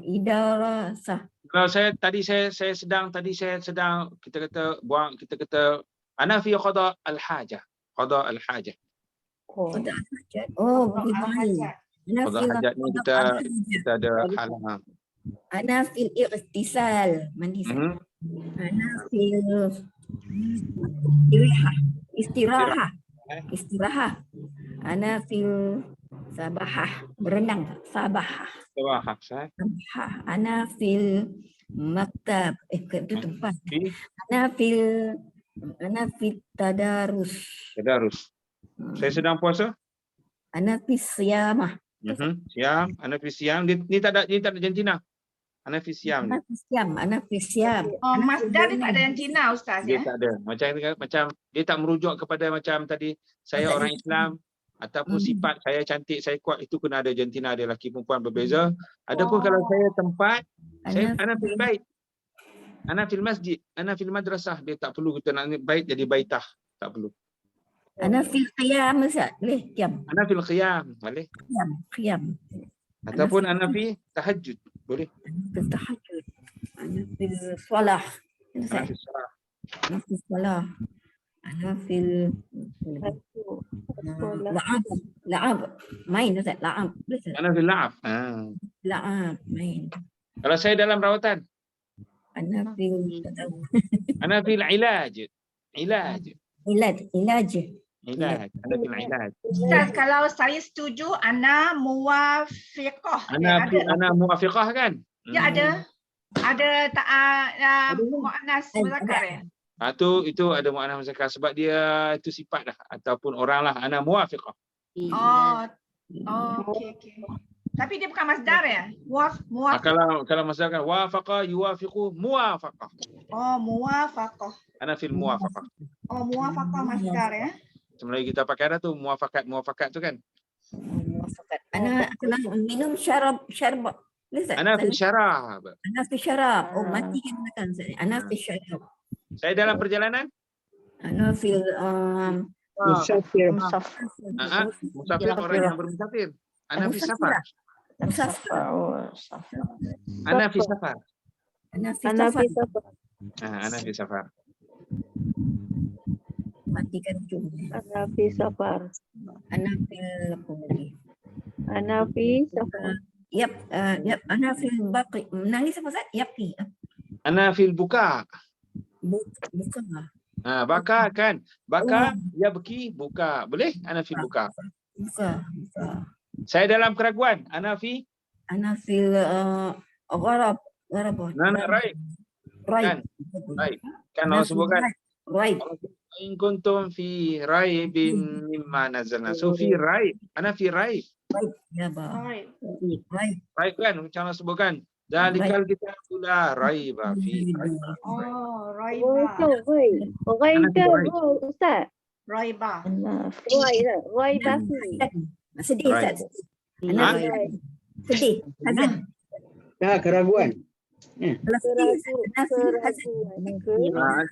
idarasah. Kalau saya sedang kita kata ana fi qada al-hajah. Qada al-hajah. Qada hajat. Oh, bagaimana? Ana Qada fil hajat ni kita ada hal. Ana fil ightisal. Mandi saya. Ana fil istirahah. Ana fil sabahah. Berenang. Sabahah. Sabahah. Ana fil maktab. Itu tempat. Ana fil tadarus. Tadarus. Saya sedang puasa. Ana fil siyamah. Siam. Ana fi siam. Ni tak ada jantina. Ana fi siam. Ana fil siyam. Oh, masdar dia tak ada yang Cina Ustaz Dia ya. tak ada. Macam dia tak merujuk kepada macam tadi saya orang Islam ataupun sifat saya cantik, saya kuat, itu kena ada jantina, ada lelaki perempuan berbeza. Adapun kalau saya tempat, saya ana fil bait. Ana fil masjid, ana fil madrasah, dia tak perlu kita nak bait jadi baitah, tak perlu. Ana fil qiyam Ustaz. Boleh qiyam. Ana fil qiyam, boleh. Qiyam. Ataupun ana fi tahajud, boleh. Fil tahajud. Ana fil solah. Ana fi salat. Ana fil solah. Ana fil la'ab. Main Ustaz, la'ab. Ana fil la'ab. La'ab, main. Kalau saya dalam rawatan, Ana fil ana fil ilaj. Ilaj. ilaj. Ana fil ilaj. Ustaz, kalau saya setuju, ana muwafiqah. Ana muwafiqah kan? Ya ada. Ada tak muannas muzakkar ya? Itu ada makna muzakkar sebab dia itu sifat lah ataupun orang lah. Ana muwafiqah. Okey. Tapi dia bukan masdar ya? Muwafiq. Kalau masdar kan wafaqa yuwafiqu muwafaqah. Oh, muwafaqah. Ana fil muwafaqah. Oh, muwafaqah masdar ya? Sebenarnya kita pakai dah tu muwafaqat tu kan. Ana minum syarab. Ana fi syarab. Ana fi syarab. Oh, mati kan Ustaz. Ana fi syarab. Saya dalam perjalanan. Ana fil Musafir. Musafir orang yang bermusafir. Ana fi safar. Ana fi safar. Ana fi Ana fi safar. safar. Ana fi safar. Matikan jumlah. Ana fi safar. Ana fil qawli. Ana fi safar. Yap, ana fil baqi. Menangis apa Ustaz? Yaqi. Ana fil buka. Buka. Baka kan. Baka, ya beki, buka. Boleh? Ana fil buka. Buka. Saya dalam keraguan. Ana fil gharab. raib. Raib. Kan Allah sebutkan. Raib. In kuntum fi raibin mimma nazalna. So fi raib. Ana fi raib. Ya ba. Alright. Raib kan macam Allah sebutkan. Dalikal kitab la raiba fi. Oh, Oh, raiba. itu Roy. Roy ke Ustaz? Raiba. Roy ke? Roy Basri. Sedih Ustaz. Ha? Sedih. Hazan. Keraguan. Kalau sedih Hazan.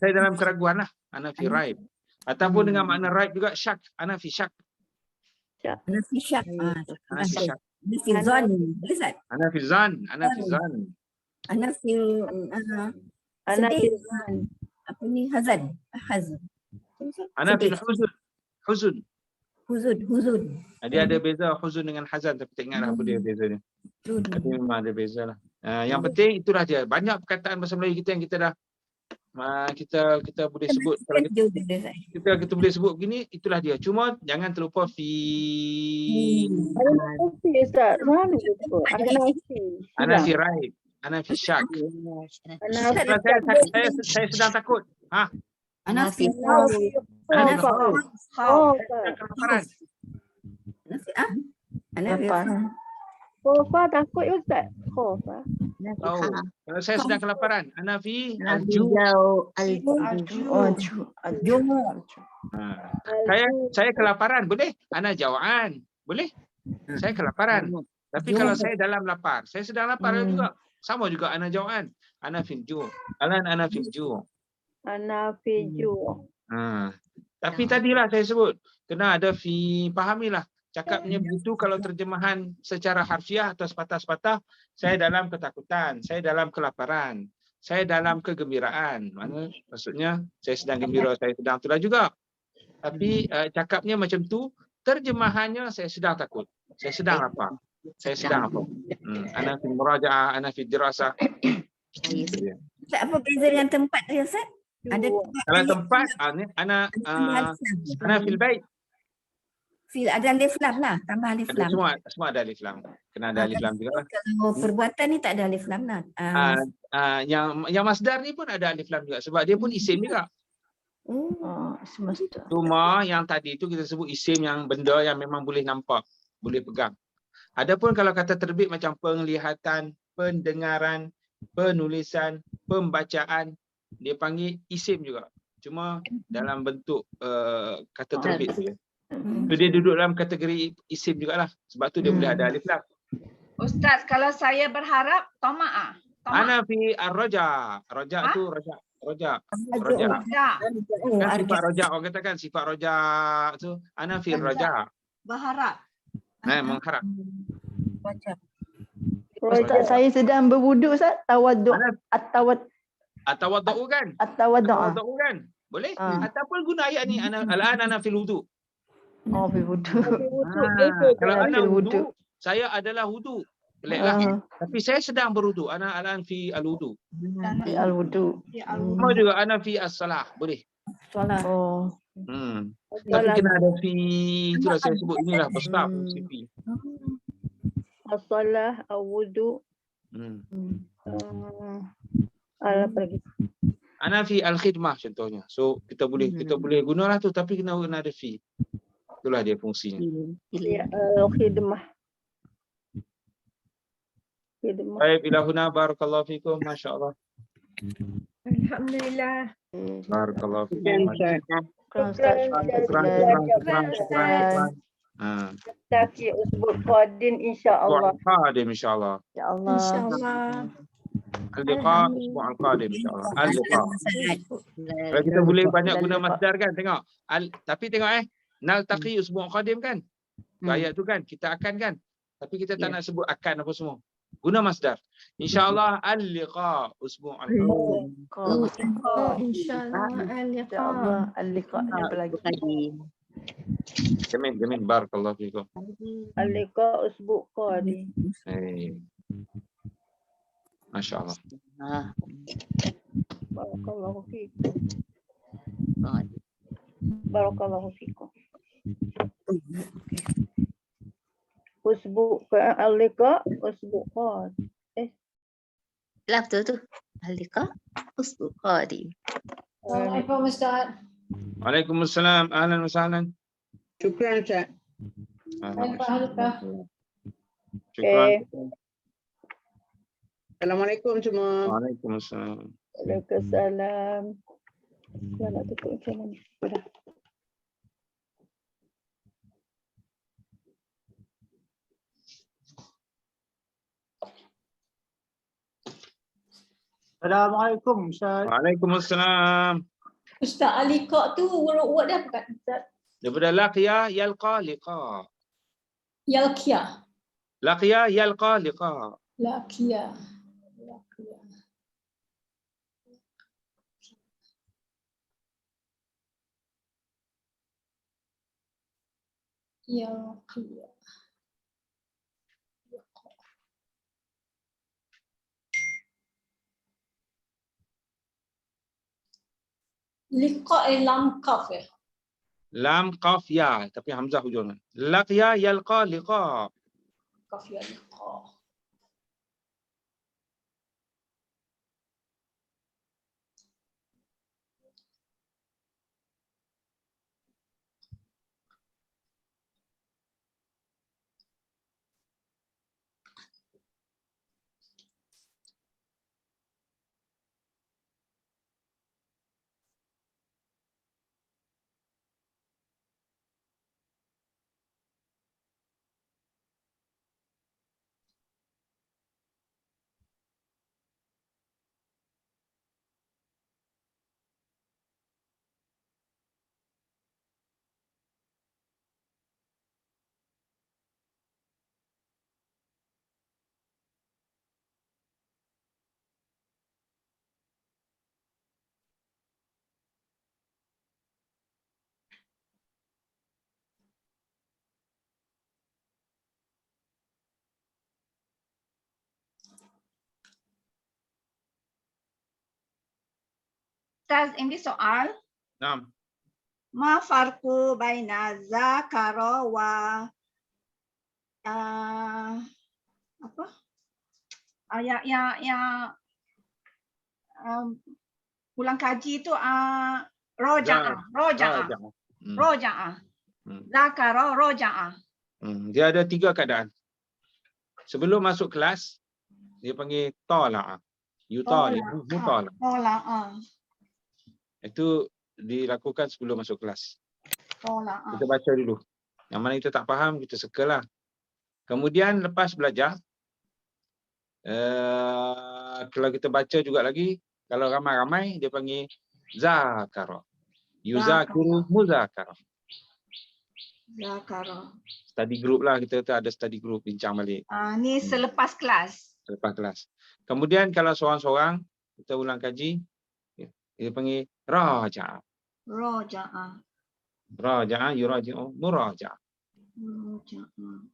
Saya dalam keraguan lah. Ana fi raib. Ataupun dengan makna raib juga syak. Ana fi syak. Ana fi syak. Ana fi syak. Ana fi zan. Ustaz. Ana fi zan. Ana fi zan. Ana fi Ana fi apa ni hazan. Ana fi huzun. Huzun. Huzun. Dia ada beza huzun dengan hazan, tapi tak ingat apa dia beza dia. Tapi memang ada beza lah. Yang penting itulah dia. Banyak perkataan bahasa Melayu kita yang kita dah kita boleh sebut. Kalau kita boleh sebut begini, itulah dia. Cuma jangan terlupa fi. Ada nasi Ustaz. Mana itu? Ada nasi. Ana fi raib. Ana fi syak. Saya sedang takut. Ana fi Ana Oh, kelaparan. Ana fi Khofa takut Ustaz. Khofa. Tahu. Kalau saya sedang kelaparan, ana fi alju. Saya kelaparan, boleh? Ana jawaan. Boleh? Saya kelaparan. Tapi kalau saya dalam lapar, saya sedang lapar juga. Sama juga ana jawaan. Ana fil ju. Alan ana fil ju. Ana fi ju'. Tapi tadilah saya sebut, kena ada fi, fahamilah. Cakapnya begitu kalau terjemahan secara harfiah atau sepatah-sepatah, saya dalam ketakutan, saya dalam kelaparan, saya dalam kegembiraan. Maksudnya saya sedang gembira, saya sedang itulah juga. Tapi cakapnya macam tu, terjemahannya saya sedang takut, saya sedang lapar, saya sedang apa? Ana fi muraja'ah, ana fi dirasah. Ustaz, apa beza dengan tempat tu, Ustaz? Ada Kalau tempat, ana fil bait. fil ada alif lam lah, tambah alif Ada lam. semua ada alif lam. Kena ada alif lam juga lah. Kalau perbuatan ni tak ada alif lam lah. Yang masdar ni pun ada alif lam juga sebab dia pun isim juga. Semesta. Cuma yang tadi tu kita sebut isim yang benda yang memang boleh nampak, boleh pegang. Adapun kalau kata terbit macam penglihatan, pendengaran, penulisan, pembacaan, dia panggil isim juga. Cuma dalam bentuk kata terbit tu. So, dia duduk dalam kategori isim jugalah. Sebab tu dia boleh ada alif lam. Ustaz, kalau saya berharap toma'ah. Ana fi ar-raja. Raja tu raja. Raja. Ya. Kan sifat raja, orang katakan sifat raja tu ana fi raja. Berharap. Mengharap. Ustaz, saya sedang berwuduk, Ustaz. Tawaduk. Atawaddu kan? Atawaddu kan? Boleh? Ataupun guna ayat ni ana fil wudu. Fil wuduk. Kalau ana wudu, saya adalah wudu. Peliklah. Tapi saya sedang berwudu. Ana al-an fi al-wudu. Fi al-wuduk. Mau juga ana fi as-salah. Boleh. Solat. Tapi kena ada fi, itulah saya sebut inilah besar fungsi fi. As-salah, al-wuduk. Apa lagi? Ana fi al-khidmah contohnya. So kita boleh gunalah tu tapi kena ada fi. Itulah dia fungsinya. Khidmah. Baik, ilahuna barakallahu fikum, masya-Allah. Alhamdulillah. Barakallahu fikum. Taki usbul qadim insya-Allah. Qadim insya-Allah. InsyaAllah. Al-liqa usbu' al-qadim insya-Allah. Al-liqa. Kalau kita boleh banyak guna masdar kan, tengok. Tapi tengok naltaqi usbu' qadim kan? Ayat tu kan kita akan kan. Tapi kita tak nak sebut akan apa semua. Guna masdar. Insya-Allah al-liqa usbu' al-qadim. InsyaAllah al-liqa. Al-liqa apa lagi? Jamin barakallahu fikum. Al-liqa usbu' qadim. Masya-Allah. Barakallahu fikum. Barakallahu fikum. Usbu' al-liqa usbu' qadim. Lah betul tu. Al-liqa usbu' qadim. Assalamualaikum Ustaz. Waalaikumsalam. Ahlan wa sahlan. Syukran, Ustaz. Syukran. Assalamualaikum semua. Waalaikumsalam. Waalaikumsalam. Nak tutup macam mana? Sudah. Assalamualaikum Ustaz. Waalaikumsalam. Ustaz, al-liqa tu word dia apa kat Ustaz? Daripada laqiya yalqa liqa. Yalqiyah. Laqiya yalqa liqa. Laqiyah. Yalqiyah. Liqa lam qaf ya. Lam qaf ya tapi hamzah hujungnya. Laqiya yalqa liqa. Qaf ya liqa. Ustaz, ini soal. Naam. Ma farqu baina zakara wa apa? Yang pulang kaji itu roja'ah. Roja'ah. Zakara roja'ah. Dia ada 3 keadaan. Sebelum masuk kelas, dia panggil tala'ah. Tala'ah. Tala'ah. Itu dilakukan sebelum masuk kelas. Tala'ah. Kita baca dulu. Yang mana kita tak faham, kita sekelah. Kemudian lepas belajar, kalau kita baca juga lagi, kalau ramai-ramai, dia panggil zakara. Yuzakiru muzakara. Zakara. Study group lah, kita ada study group, bincang balik. Ni selepas kelas. Selepas kelas. Kemudian kalau seorang-seorang, kita ulang kaji, dia panggil raja'ah. Roja'ah. Raja'ah, yuraji'u, muraja'ah. Roja'ah.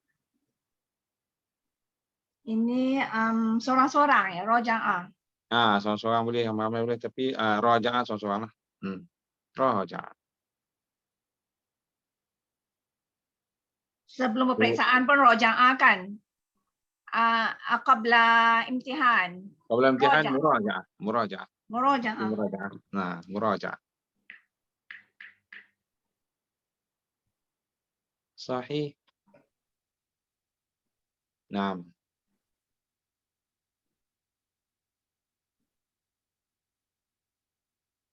Ini seorang-seorang ya, roja'ah. Seorang-seorang boleh, ramai-ramai boleh, tapi raja'ah seorang-seorang lah. Raja'ah. Sebelum peperiksaan pun roja'ah kan? Qabla imtihan. Qabla imtihan, Roja'ah. muraja'ah. Muraja'ah. Muraja'ah. Muraja'ah. Sahih. Naam.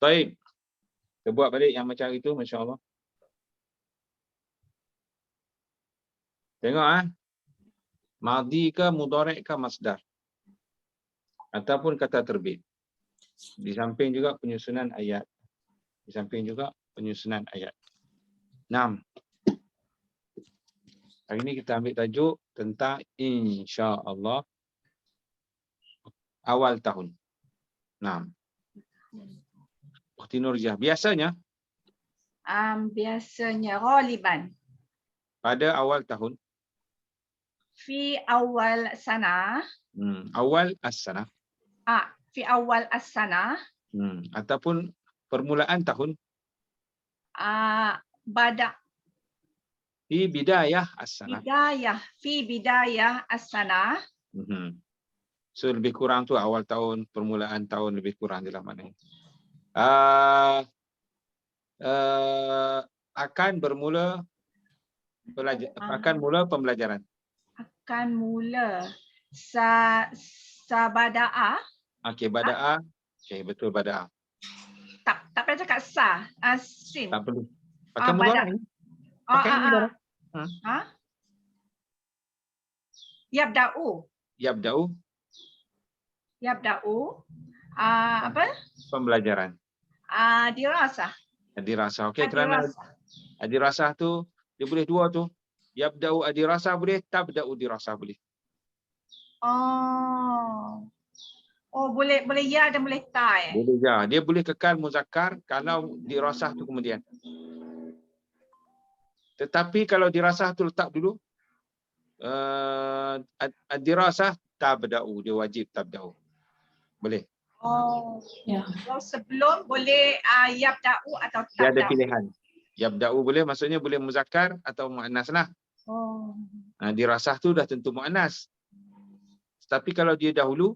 Baik. Kita buat balik yang macam itu, masya-Allah. Tengok Madhi ke mudhari' ke masdar. Ataupun kata terbit. Di samping juga penyusunan ayat. Di samping juga penyusunan ayat. 6. Hari ini kita ambil tajuk tentang insya-Allah awal tahun. 6. Ukhti Nurjah, biasanya Ghaliban pada awal tahun, fi awal sana, awal as-sanah, fi awal as-sana, ataupun permulaan tahun, bada fi bidayah as-sanah. fi bidayah as-sana. So lebih kurang tu awal tahun, permulaan tahun, lebih kurang jelah maknanya. Akan bermula pembelajaran. Akan mula sabada'a. Okey, bada'ah. Okey, betul bada'ah. Tak payah cakap sin. Tak perlu. Pakai mudhari'. Yabda'u. Apa? Pembelajaran. Dirasah. Okey, kerana adirasah tu dia boleh dua tu. Yabda'u adirasah boleh, tabda'u dirasah boleh. Boleh ya dan boleh ta ya. Boleh ya. Dia boleh kekal muzakkar kalau dirasah tu kemudian. Tetapi kalau dirasah tu letak dulu, dirasah tabda'u, dia wajib tabda'u. Boleh. Sebelum boleh yabda'u atau tabda'u. Dia ada pilihan. Yabda'u boleh, maksudnya boleh muzakkar atau muannas lah. Dirasah tu dah tentu muannas. Tapi kalau dia dahulu,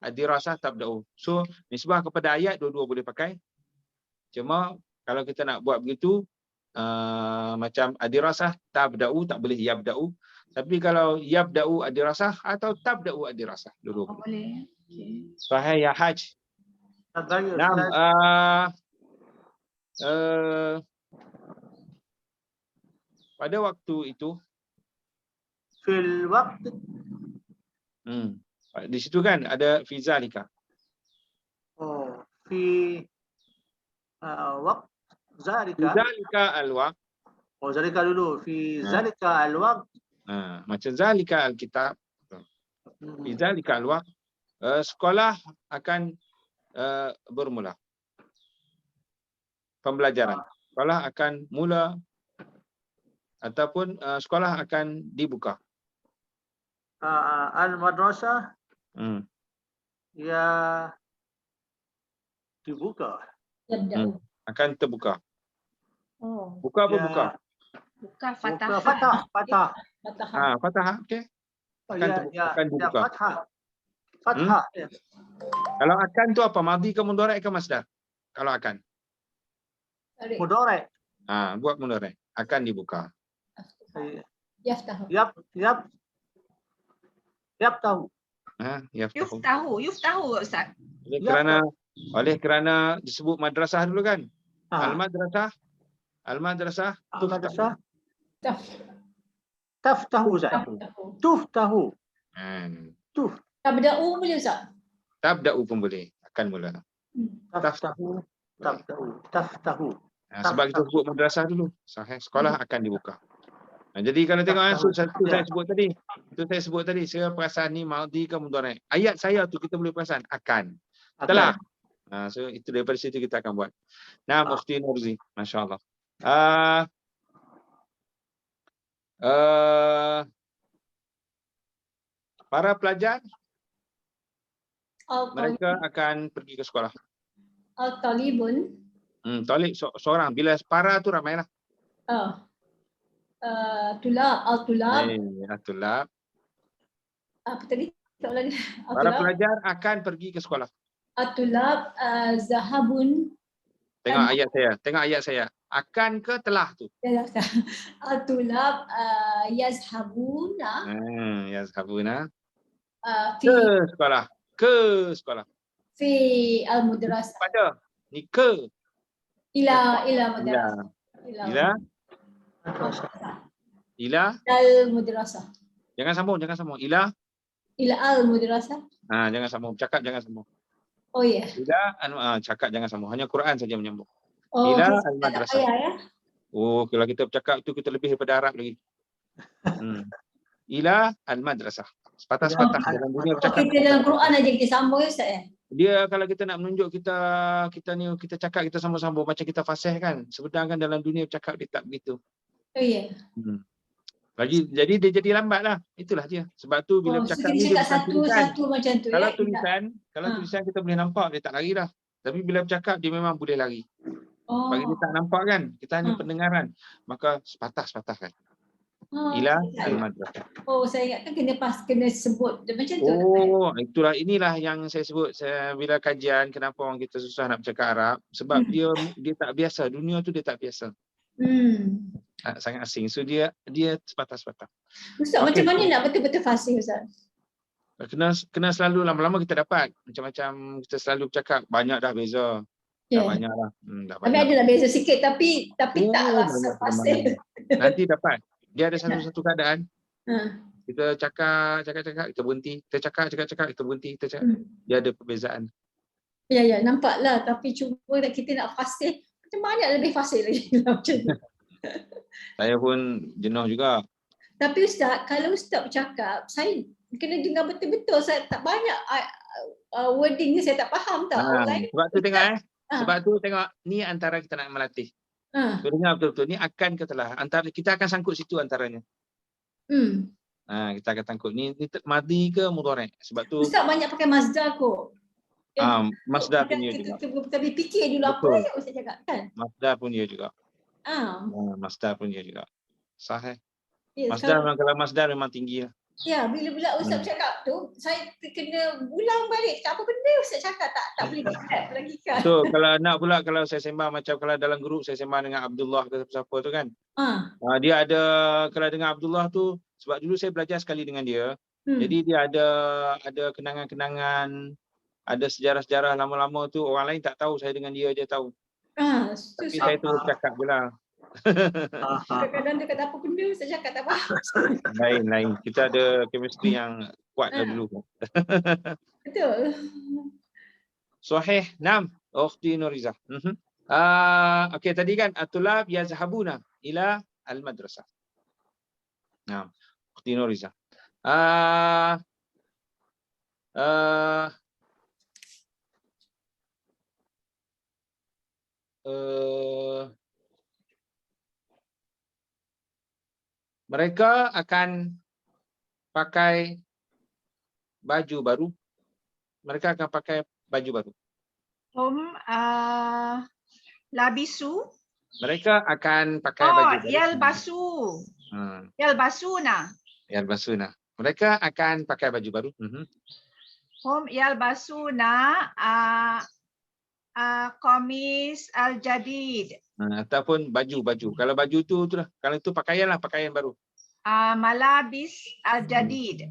dirasah tabda'u. So, nisbah kepada ayat dua-dua boleh pakai. Cuma kalau kita nak buat begitu, macam adirasah tabda'u tak boleh yabda'u. Tapi kalau yabda'u adirasah atau tabda'u adirasah, dua-dua boleh. Sahih ya Haj. Pada waktu itu, fil waqt, di situ kan ada fi zalika. fi waqt zalika. Zalika al-waqt. Zalika dulu. Fi zalika al-waqt. Macam zalika al-kitab. Fi zalika al-waqt. Sekolah akan bermula. Pembelajaran. Sekolah akan mula ataupun sekolah akan dibuka. Al-madrasah ya dibuka. Yabda'u. Akan terbuka. Oh, Buka apa Ya, buka? Bukan buka fathah. fathah, fathah. fathah. Fathah, okey. Akan Ya, terbuka. ya, Akan ya, dibuka. fathah. Fathah. Ya. Kalau akan tu apa? Madhi ke mudhari' ke masdar? Kalau akan. Tarik. Mudhari'. Buat mudhari'. Akan dibuka. Yaftahu. Yap tahu. Yaftahu. Yuftahu Ustaz. Oleh kerana disebut madrasah dulu kan? Madrasah. Al-madrasah. Madrasah. Taf. Taftahu Ustaz. Yaftahu. Tuftahu. Tabda'u boleh Ustaz? Tabda'u pun boleh. Akan mula. Taftahu. Taftahu. Taftahu. Sebab kita sebut madrasah dulu. Sahih. Sekolah akan dibuka. Jadi kalau tengok saya sebut tadi, saya perasan ni madhi ke mudhari'. Ayat saya tu kita boleh perasan akan. Telah. So itu daripada situ kita akan buat. Nah, Ukhti Nurzi, masya-Allah. Para pelajar mereka akan pergi ke sekolah. Al-talibun. Talib seorang. Bila para tu ramailah. Tulab. Al-tulab. Tulab. Apa tadi? Para pelajar akan pergi ke sekolah. At-tulab zahabun. Tengok ayat saya. Akan ke telah tu? At-tulab yazhabuna. Yazhabuna. Fi Ke sekolah. Fi al-mudrasah. Pada ni ke. Ila madrasah. Ila al-mudrasah. Jangan sambung. Ila al-mudrasah. Jangan sambung. Cakap jangan sambung. Oh ya. Ila cakap jangan sambung. Hanya Quran saja menyambung. Oh, Ila al-madrasah. ya. Kalau kita bercakap tu kita lebih daripada Arab lagi. Ila al-madrasah. Sepatah-sepatah dalam dunia bercakap. Kita dalam Quran aja kita sambung ya Ustaz ya. Dia kalau kita nak menunjuk kita cakap kita sambung-sambung macam kita fasih kan. Sedangkan dalam dunia bercakap dia tak begitu. Oh ya. Jadi dia jadi lambat lah. Itulah dia. Sebab tu bila bercakap ni dia bukan tulisan. Satu macam tu Kalau ya. tulisan kita boleh nampak dia tak lari dah. Tapi bila bercakap dia memang boleh lari. Bagi dia tak nampak kan. Kita hanya pendengaran. Maka sepatah-sepatah kan. Ila al-madrasah. Saya ingatkan kena sebut macam tu. Inilah yang saya sebut bila kajian kenapa orang kita susah nak bercakap Arab sebab dia tak biasa, dunia tu dia tak biasa. Sangat asing. So dia sepatah-sepatah. Ustaz, macam mana nak betul-betul fasih Ustaz? Kena selalu lama-lama kita dapat macam kita selalu bercakap banyak dah beza. Dah banyak lah. Tapi adalah beza sikit tapi tak rasa fasih. Nanti dapat. Dia ada satu keadaan. Kita cakap, kita berhenti. Kita cakap, kita berhenti. Dia ada perbezaan. Ya, nampaklah. Tapi cuma kita nak fasih. Macam mana lebih fasih lagi. Macam tu. Saya pun jenuh juga. Tapi Ustaz, kalau Ustaz bercakap, saya kena dengar betul-betul. Saya tak banyak wordingnya saya tak faham tau. Sebab tu tengok Sebab tu tengok, ni antara kita nak melatih. Dengar betul-betul ni akan ke telah. Antara kita akan sangkut situ antaranya. Kita akan sangkut ni madhi ke mudhari'. Sebab tu Ustaz banyak pakai masdar kot. Masdar pun dia juga. Tapi fikir dulu apa yang Ustaz cakap kan. Masdar pun dia juga. Masdar pun dia juga. Sahih. Masdar kalau masdar memang tinggi lah. Ya, bila Ustaz bercakap tu, saya kena ulang balik. Apa benda Ustaz cakap tak boleh grab lagi kan. So, kalau nak pula, kalau saya sembang macam kalau dalam grup saya sembang dengan Abdullah ke siapa tu kan. Dia ada, kalau dengan Abdullah tu, sebab dulu saya belajar sekali dengan dia. Jadi dia ada kenangan-kenangan, ada sejarah-sejarah lama-lama tu, orang lain tak tahu, saya dengan dia je tahu. Tapi saya tu cakap je lah. Kadang-kadang dia kata apa benda Ustaz cakap tak faham. Lain. Kita ada chemistry yang kuat dulu. Betul. Sahih. Naam. Ukhti Nuriza. Okey, tadi kan at-tulab yazhabuna ila al-madrasah. Naam. Ukhti Nuriza. Mereka akan pakai baju baru. Mereka akan pakai baju baru. Labisu. Mereka akan pakai Oh, baju baru. yalbasu. Yalbasuna. Yalbasuna. Mereka akan pakai baju baru. Hum yalbasuna qamis al-jadid. Ataupun baju. Kalau baju tu lah. Kalau itu pakaian lah, pakaian baru. Malabis al-jadid.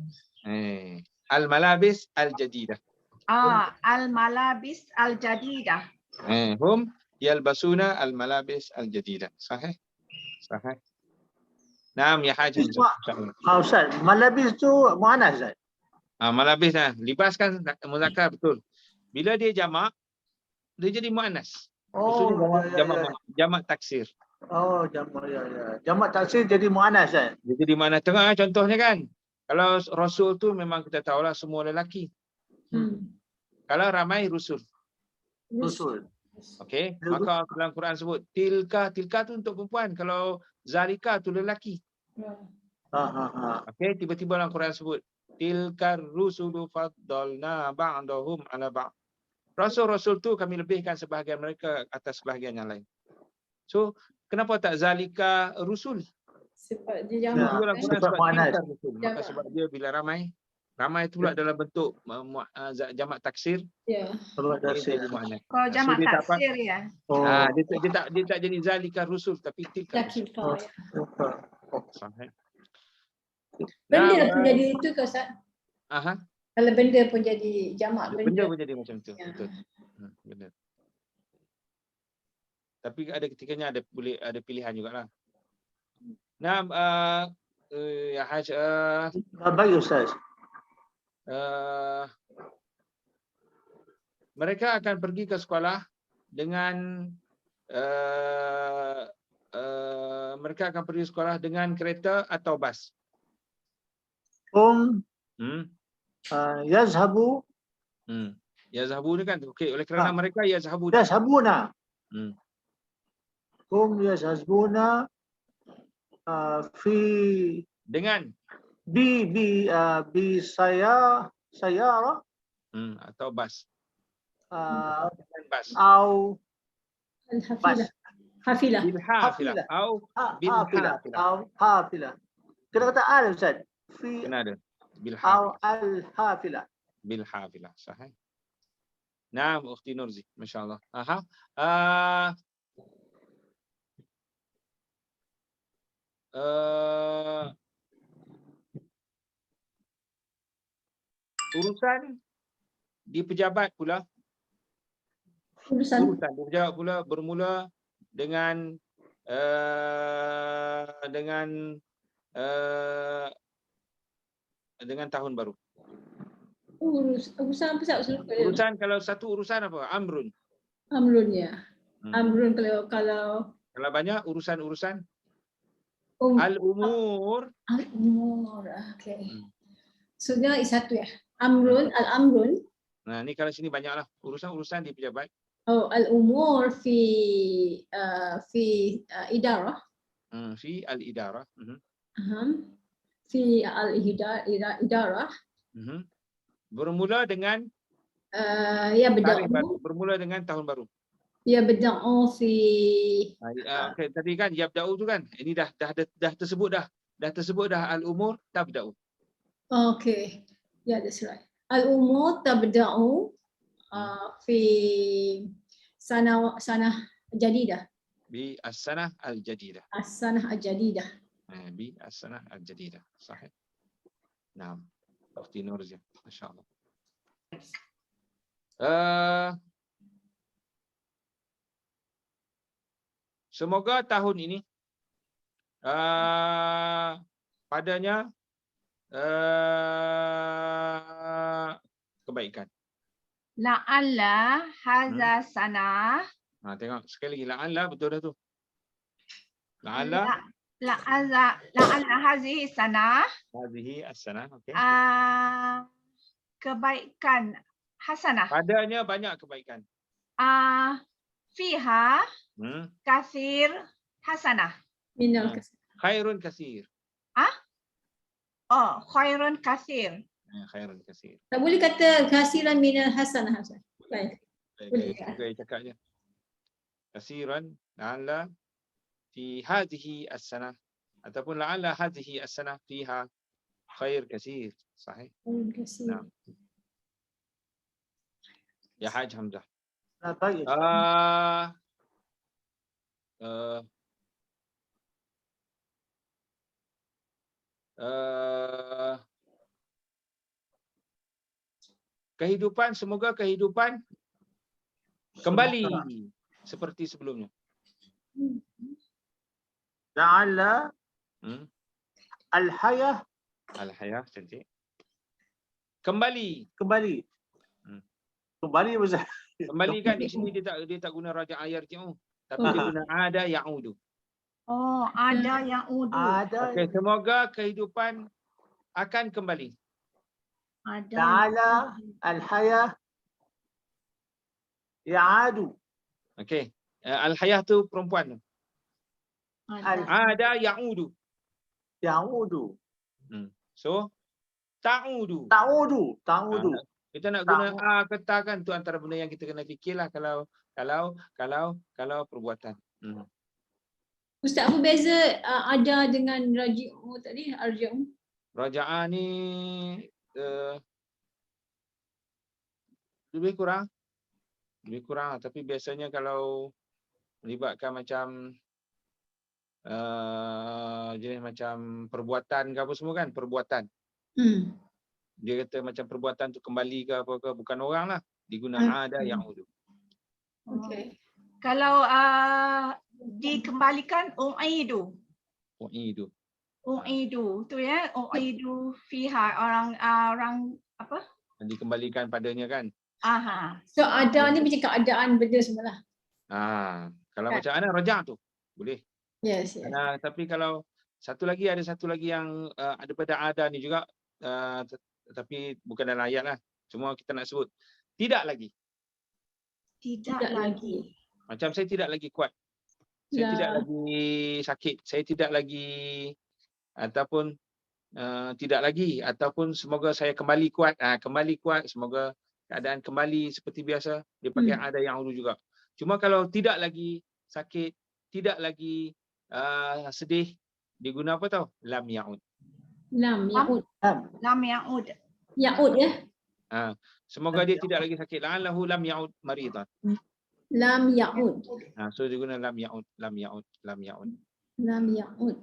Al-malabis al-jadidah. Al-malabis al-jadidah. Hum yalbasuna al-malabis al-jadidah. Sahih? Sahih. Naam ya Haji. Ustaz, malabis tu muannas Ustaz. Malabis lah. Libas kan muzakkar betul. Bila dia jamak, dia jadi muannas. Jamak taksir. Oh, jamak Jamak taksir jadi muannas Ustaz. Dia jadi mana tengah contohnya kan. Kalau rasul tu memang kita tahulah semua lelaki. Kalau ramai rusul. Rusul. Okey, maka dalam Quran sebut tilka tu untuk perempuan, kalau zalika tu lelaki. Okey, tiba-tiba dalam Quran sebut tilkar rusulu faddalna ba'dahum ala ba'd. Rasul-rasul tu kami lebihkan sebahagian mereka atas sebahagian yang lain. So, kenapa tak zalika rusul? Sebab dia jamak. Sebab muannas. Maka sebab dia bila ramai itu pula dalam bentuk jamak taksir. Ya. Jamak taksir. Kalau jamak taksir ya. Dia tak jadi zalika rusul tapi tilka. Benda pun jadi itu ke Ustaz? Aha. Kalau benda pun jadi jamak Benda pun jadi macam tu. Betul. Benar. Tapi ada ketikanya ada pilihan jugalah. Nah, ya Haj, baik Ustaz. Mereka akan pergi ke sekolah dengan kereta atau bas. Yazhabu. Yazhabu ni kan okey, oleh kerana mereka yazhabuna. Yazhabuna fi dengan bi sayara atau bas. Au Al-hafilah. Hafilah. Bil hafilah au bil hafilah. Kena kata al Ustaz. Fi kena ada bil au hafilah. al-hafilah. Bil hafilah, sahih. Naam, Ukhti Nurzi, masya-Allah. Urusan di pejabat pula. Urusan di pejabat pula bermula dengan tahun baru. Urusan apa Ustaz? Urusan kalau satu urusan apa? Amrun. Amrun ya. Amrun kalau banyak urusan al-umur. Al-umur. Okey. Sudah satu ya. Amrun, al-amrun. Nah, ni kalau sini banyaklah urusan di pejabat. Oh, al-umur fi idarah. Fi al-idarah. Fi al-idarah. Bermula dengan ya beda'u. Bermula dengan tahun baru. Ya beda'u fi okay, tadi kan yabda'u tu kan. Ini dah tersebut dah. Dah tersebut dah al-umur tabda'u. Okay. Yeah, that's right. Al-umur tabda'u fi sanah jadidah. Bi as-sanah al-jadidah. As-sanah al-jadidah. Bi as-sanah al-jadidah. Sahih. Naam. Ukhti Nurzi, masya-Allah. Semoga tahun ini padanya kebaikan. La'alla hadza sanah. Tengok sekali lagi la'alla betul dah tu. La'alla hazihi sanah. Hazihi as-sanah, okey. Kebaikan hasanah. Padanya banyak kebaikan. Fiha kathir hasanah. Minal kasir. Khairun katsir. Khairun kathir. Khairun katsir. Tak boleh kata kasiran minal hasanah. Baik. Boleh cakap je. kasiran, la'alla fi hadhihi as-sanah ataupun la'alla hadhihi as-sanah fiha khair kasir. Sahih. Terima kasih. Nah. Ya Haj Hamzah. Baik. Kehidupan, semoga kehidupan kembali seperti sebelumnya. La'alla Hmm? al-hayah Al-hayah, cantik. Kembali. kembali. Hmm. Kembali Ustaz. Kembali kan di sini dia tak guna raja'a yarji'u, tapi dia guna ada ya'udu. Oh, ada yang udu. Ada. Okey, semoga kehidupan akan kembali. Ada. La'alla al-hayah ya'adu. Okey. Al-hayah tu perempuan tu. Ada. Ada ya'udu. Ya'udu. So ta'udu. Ta'udu. Ta'udu. Kita nak guna a ke ta kan, tu antara benda yang kita kena fikirlah kalau perbuatan. Ustaz, apa beza ada dengan raji'u tadi? Arji'u. Raja'ah ni lebih kurang tapi biasanya kalau melibatkan macam jenis macam perbuatan ke apa semua kan, perbuatan. Dia kata macam perbuatan tu kembali ke apa ke, bukan orang lah, diguna ada yang udu. Okey. Kalau dikembalikan u'idu. U'idu. U'idu tu ya, u'idu fiha orang apa? Dikembalikan padanya kan. Aha. So ada ni macam keadaan benda semualah. Kalau Kan. macam ana raja' tu boleh. Yes. Tapi kalau ada satu lagi yang ada pada ada ni juga, tapi bukan dalam ayat lah. Cuma kita nak sebut tidak lagi. Tidak lagi. Macam saya tidak lagi kuat. Saya tidak lagi sakit. Saya tidak lagi ataupun tidak lagi ataupun semoga saya kembali kuat. Kembali kuat, semoga keadaan kembali seperti biasa. Dia pakai ada yang hulu juga. Cuma kalau tidak lagi sakit, tidak lagi sedih, diguna apa tau? Lam ya'ud. Lam ya'ud. Lam ya'ud. Ya'ud ya. Semoga dia tidak lagi sakit. La'allahu lam ya'ud maridan. Lam ya'ud. So dia guna lam ya'ud, lam ya'ud, lam ya'ud. Lam ya'ud.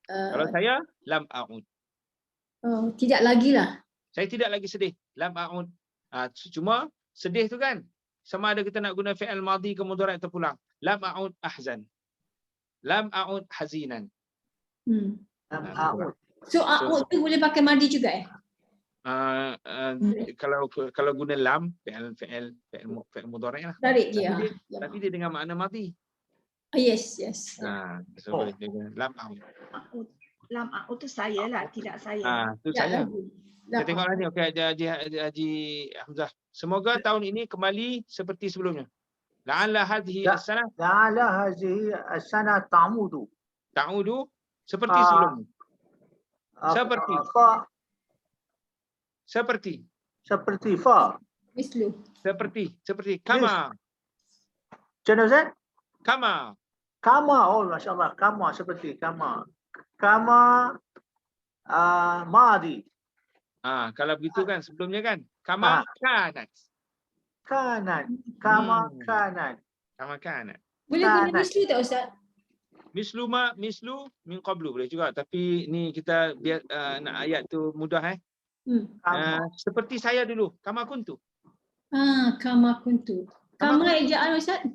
Kalau saya lam a'ud. Oh, tidak lagi lah. Saya tidak lagi sedih. Lam a'ud. Cuma sedih tu kan, sama ada kita nak guna fi'il madhi ke mudhari' terpulang. Lam a'ud ahzan. Lam a'ud hazinan. Lam a'ud. So a'ud tu boleh pakai madhi juga Kalau guna lam, fi'il mudhari' lah. Tarik dia. Tapi dia dengan makna madhi. Yes. So boleh dia guna lam a'ud. Lam a'ud tu saya lah, tidak saya. Tu saya. Kita tengoklah ni. Okey, Haji Hamzah. Semoga tahun ini kembali seperti sebelumnya. La'alla hadhihi as-sanah. La'alla hadhihi as-sanah ta'udu. Ta'udu seperti sebelumnya. Seperti fa. Mislu. Seperti kama. Macam mana Ustaz? Kama. Oh masya-Allah, kama seperti kama. Kama madi. Kalau begitu kan sebelumnya kan kama kanat. Kama kanat. Boleh guna mislu tak Ustaz? Mislu min qablu boleh juga, tapi ni kita biar nak ayat tu mudah seperti saya dulu, kama kuntu. Kama kuntu. Kama ejaan Ustaz?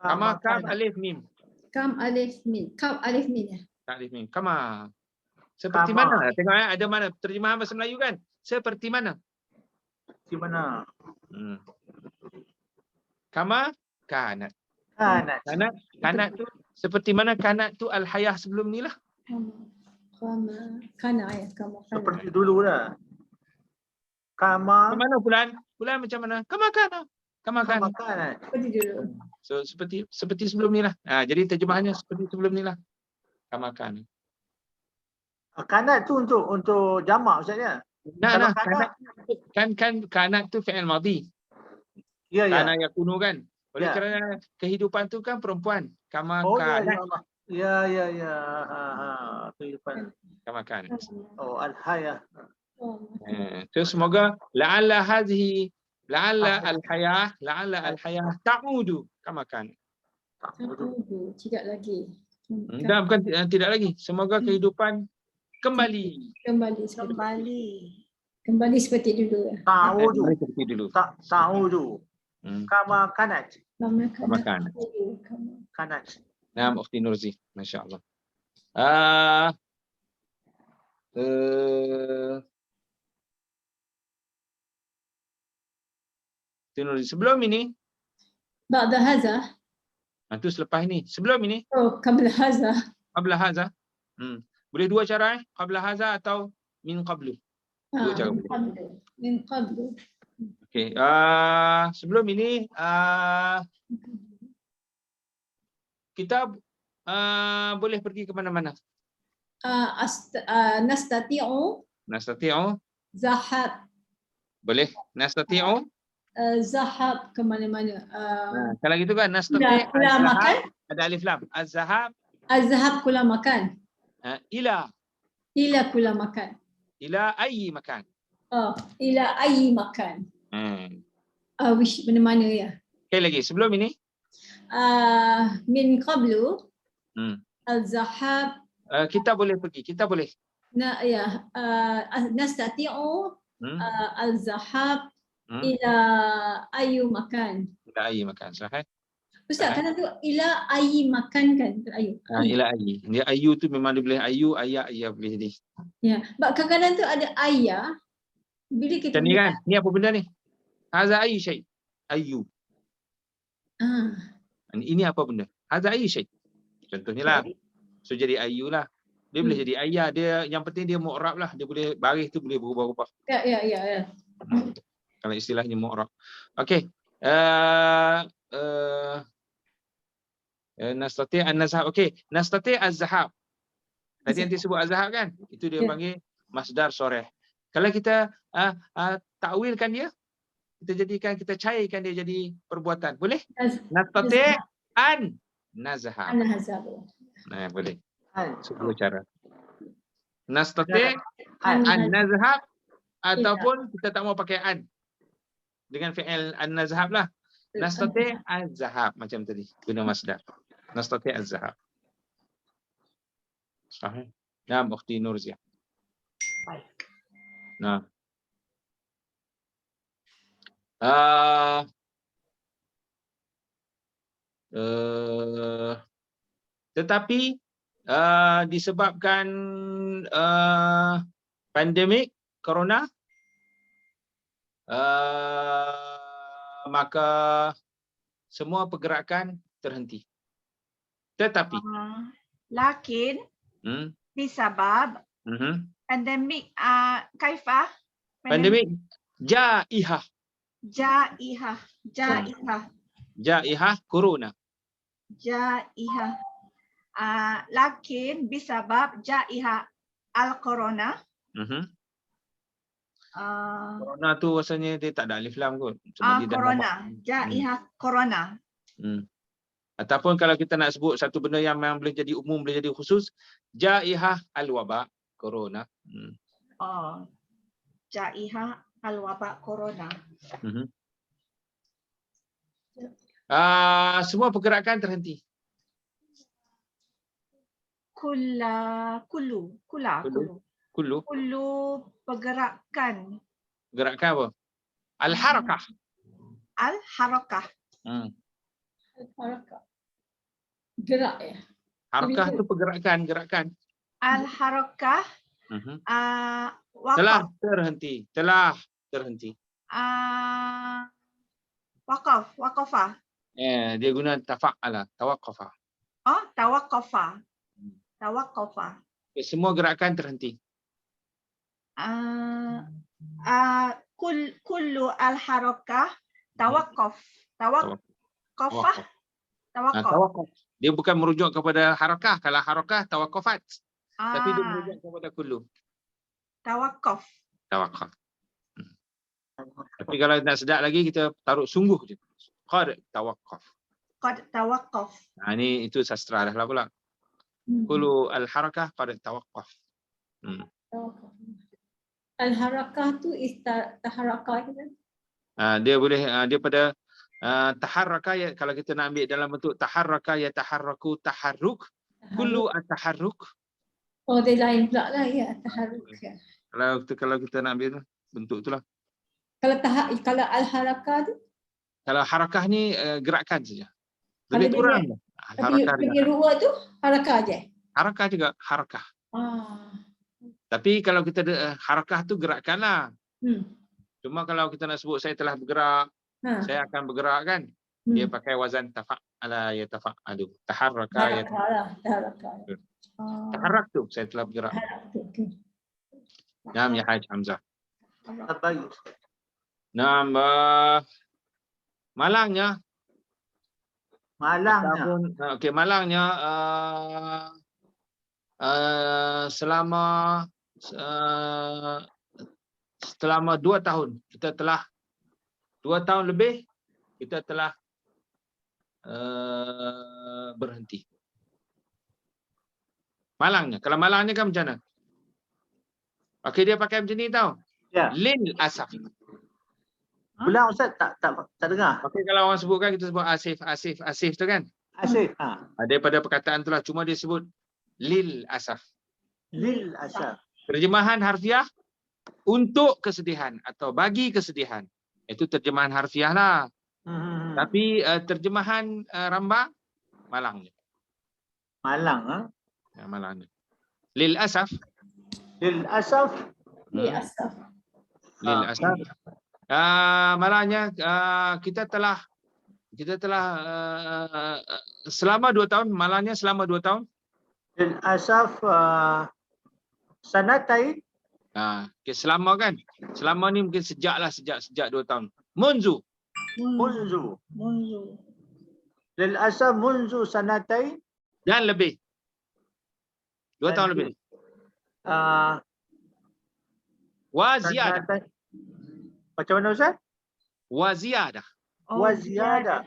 Kama kam alif mim. Kam alif mim. Kam alif mim ya. Alif mim. Kama. Seperti mana? Tengok ada mana terjemahan bahasa Melayu kan? Seperti mana? Seperti mana? Kama kanat. Kanat tu seperti mana? Kanat tu al-hayah sebelum ni lah. Kana ya, kama. Seperti dulu lah. Kama. Macam mana Fulan? Fulan macam mana? Kama kanat. Seperti dulu. So seperti sebelum ni lah. Jadi terjemahannya seperti sebelum ni lah. Kama kanat. Kanat tu untuk jamak Ustaz ya? Kanat tu fi'il madhi. Ya. Kana yakunu kan. Oleh Ya. kerana kehidupan tu kan perempuan. Kama Oh ya, kanat. ya Allah. Ya, ya, ya. Kehidupan. Kama kanat. Oh, al-hayah. So semoga la'alla al-hayah ta'udu kama kanat. Tidak lagi. Enggak, bukan tidak lagi. Semoga kehidupan kembali. Kembali seperti dulu. Ta'udu. Kembali seperti dulu. Ta'udu. Kama kanat. Kama kanat. Kanat. Naam, Ukhti Nurzi. Masya Allah. Ukhti Nurzi. Sebelum ini, بعد هذا itu selepas ini. Sebelum ini, قبل هذا qabla haza. Boleh dua cara, qabla haza atau min qablu. Dua cara boleh. من قبل Okey. Sebelum ini, kita boleh pergi ke mana-mana. نستطيع Nastati'u. ذهاب Boleh. Nastati'u. ذهاب ke mana-mana. Kalau gitu kan, nastati' Kula makan. ada alif lam. Az-zahab. الذهاب kula makan. Ila. إلى kula makan. Ila ayyi makan. إلى أي مكان. Wish mana-mana ya. Sekali lagi. Sebelum ini. من قبل الذهاب Kita boleh pergi. Kita boleh. نستطيع الذهاب إلى أي مكان. Ila ayyi makan. Sahih. Ustaz, kadang tu ila ayi makan kan? Ila ayyi. Dia ayu tu memang dia boleh ayu, ayah boleh jadi. Ya, kadang-kadang tu ada ayah. Bila kita Macam ni kan? Ni apa benda ni? Haza ayyu syai. Ayu. Ini apa benda? Haza ayyu syai. Contohnya lah. So jadi ayu lah. Dia boleh jadi ayah. Dia yang penting dia mu'rab lah. Dia boleh baris tu boleh berubah-ubah. Ya. Kalau istilahnya mu'rab. Okey. Nastati' an-nazhab. Okey. Nastati' az-zahab. Tadi nanti sebut az-zahab kan? Itu dia panggil masdar soreh. Kalau kita takwilkan dia, kita jadikan, kita cairkan dia jadi perbuatan. Boleh? Nastati' an-nazhab. Nah, boleh. Sebuah cara. Nastati' an-nazhab ataupun kita tak mau pakai an. Dengan fi'il an-nazhab lah. Nastati' az-zahab macam tadi. Guna masdar. Nastati' az-zahab. Sahih. Naam, Ukhti Nurziah. Baik. Nah. Tetapi disebabkan pandemik corona, maka semua pergerakan terhenti. Tetapi lakin disebab pandemik kaifah? Pandemik jaihah. Jaihah corona. Jaihah. Lakin bisabab jaihah al-corona. Corona tu rasanya dia tak ada alif lam kot. Corona. Jaihah corona. Ataupun kalau kita nak sebut satu benda yang boleh jadi umum, boleh jadi khusus, jaihah al-waba corona. Jaihah al-waba corona. Semua pergerakan terhenti. Kullu pergerakan. Gerakan apa? Al-harakah. Al-harakah. Gerak ya. Harakah tu gerakan. Al-harakah telah terhenti. Waqafah. Dia guna tafa'ala, tawaqqafa. Tawaqqafa. Semua gerakan terhenti. Kullu al-harakah tawaqqaf. Tawaqqaf. Dia bukan merujuk kepada harakah. Kalau harakah tawaqqafat. Tapi dia merujuk kepada kullu. Tawaqqaf. Tapi kalau nak sedap lagi kita taruh sungguh je. qad tawaqqaf. Qad tawaqqaf. Nah, ini itu sastra dah lah pula. Kullu al-harakah qad tawaqqaf. Al-harakah tu taharakah kan? Dia boleh dia pada taharraka ya, kalau kita nak ambil dalam bentuk taharraka ya taharraku taharruk, kullu at-taharruk. Oh, dia lain pula lah ya, taharuk. Ya. Kalau kita nak ambil bentuk itulah. Kalau al-harakah tu? Kalau harakah ni gerakan saja. Kalau Lebih dia kurang. Harakah punya ruwa tu harakah je. harakah juga harakah. Tapi kalau kita harakah tu gerakan lah. Cuma kalau kita nak sebut saya telah bergerak, saya akan bergerak kan. Dia pakai wazan tafa'ala ya tafa'alu. Taharraka ya taharraka. taharrak tu saya telah bergerak. Naam ya Haj Hamzah. Tabayus. Naam malangnya. Malangnya. Okey, malangnya selama 2 tahun kita telah 2 tahun lebih kita telah berhenti. Malangnya. Kalau malangnya kan macam mana? Okey, dia pakai macam ni tau. Ya. Lil asaf. Ulang Ustaz, tak dengar. Okey, kalau orang sebutkan kita sebut asif tu kan? Asif. Daripada perkataan itulah, cuma dia sebut lil asaf. Lil asaf. Terjemahan harfiah untuk kesedihan atau bagi kesedihan. Itu terjemahan harfiah lah. Tapi terjemahan ramba malangnya. Malang. Malangnya. Lil asaf. Lil asaf. Lil asaf. Lil asaf. Malangnya kita telah selama 2 tahun, malangnya selama 2 tahun. Lil asaf sanatain. Okay, selama kan? Selama ni mungkin sejak 2 tahun. Munzu. Lil asaf munzu sanatain. Dan lebih. 2 tahun lebih. Waziyadah. Macam mana Ustaz? Waziyadah. Waziyadah.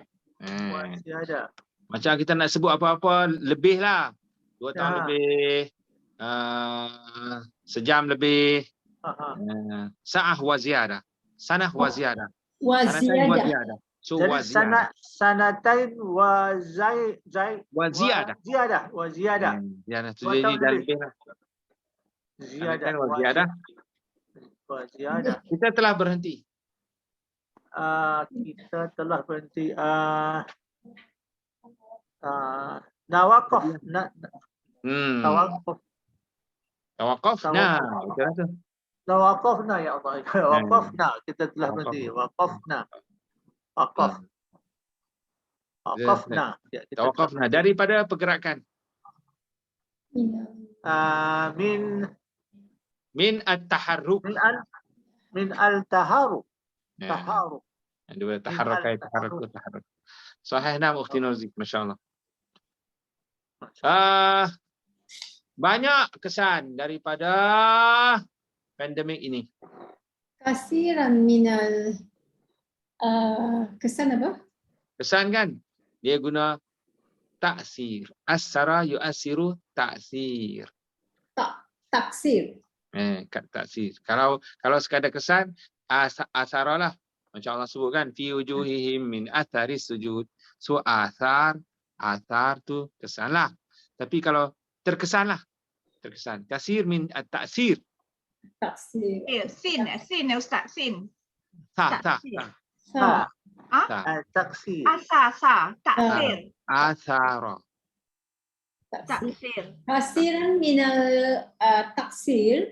Macam kita nak sebut apa-apa lebih lah. 2 tahun lebih. Sejam lebih. Sa'ah waziyadah. Sanah waziyadah. Waziyadah. So jadi waziyadah. sanatain waziyadah. Waziyadah. Tu jadi dah lebih lah. Waziyadah. Kita telah berhenti. Nawaqaf. Tawaqafna. Tawaqafna ya Allah. Waqafna. Kita telah berhenti. Waqafna. Tawaqafna daripada pergerakan. Min at-taharruk. Min al-taharruk. Dua taharruk. Sahih nam Ukhti Nurzi, masya-Allah. Banyak kesan daripada pandemik ini. Kasiran minal kesan apa? Kesan kan? Dia guna taksir. Asara yu'asiru taksir. Taksir. Kat taksir. Kalau sekadar kesan, asara lah. Macam Allah sebutkan, fi wujuhihim min athari sujud. So asar tu kesan lah. Tapi kalau terkesan lah. Terkesan. Kasir min at-taksir. Taksir. Sin Ustaz, sin. Taksir. Taksir. Asara. Taksir. Kasiran minal taksir.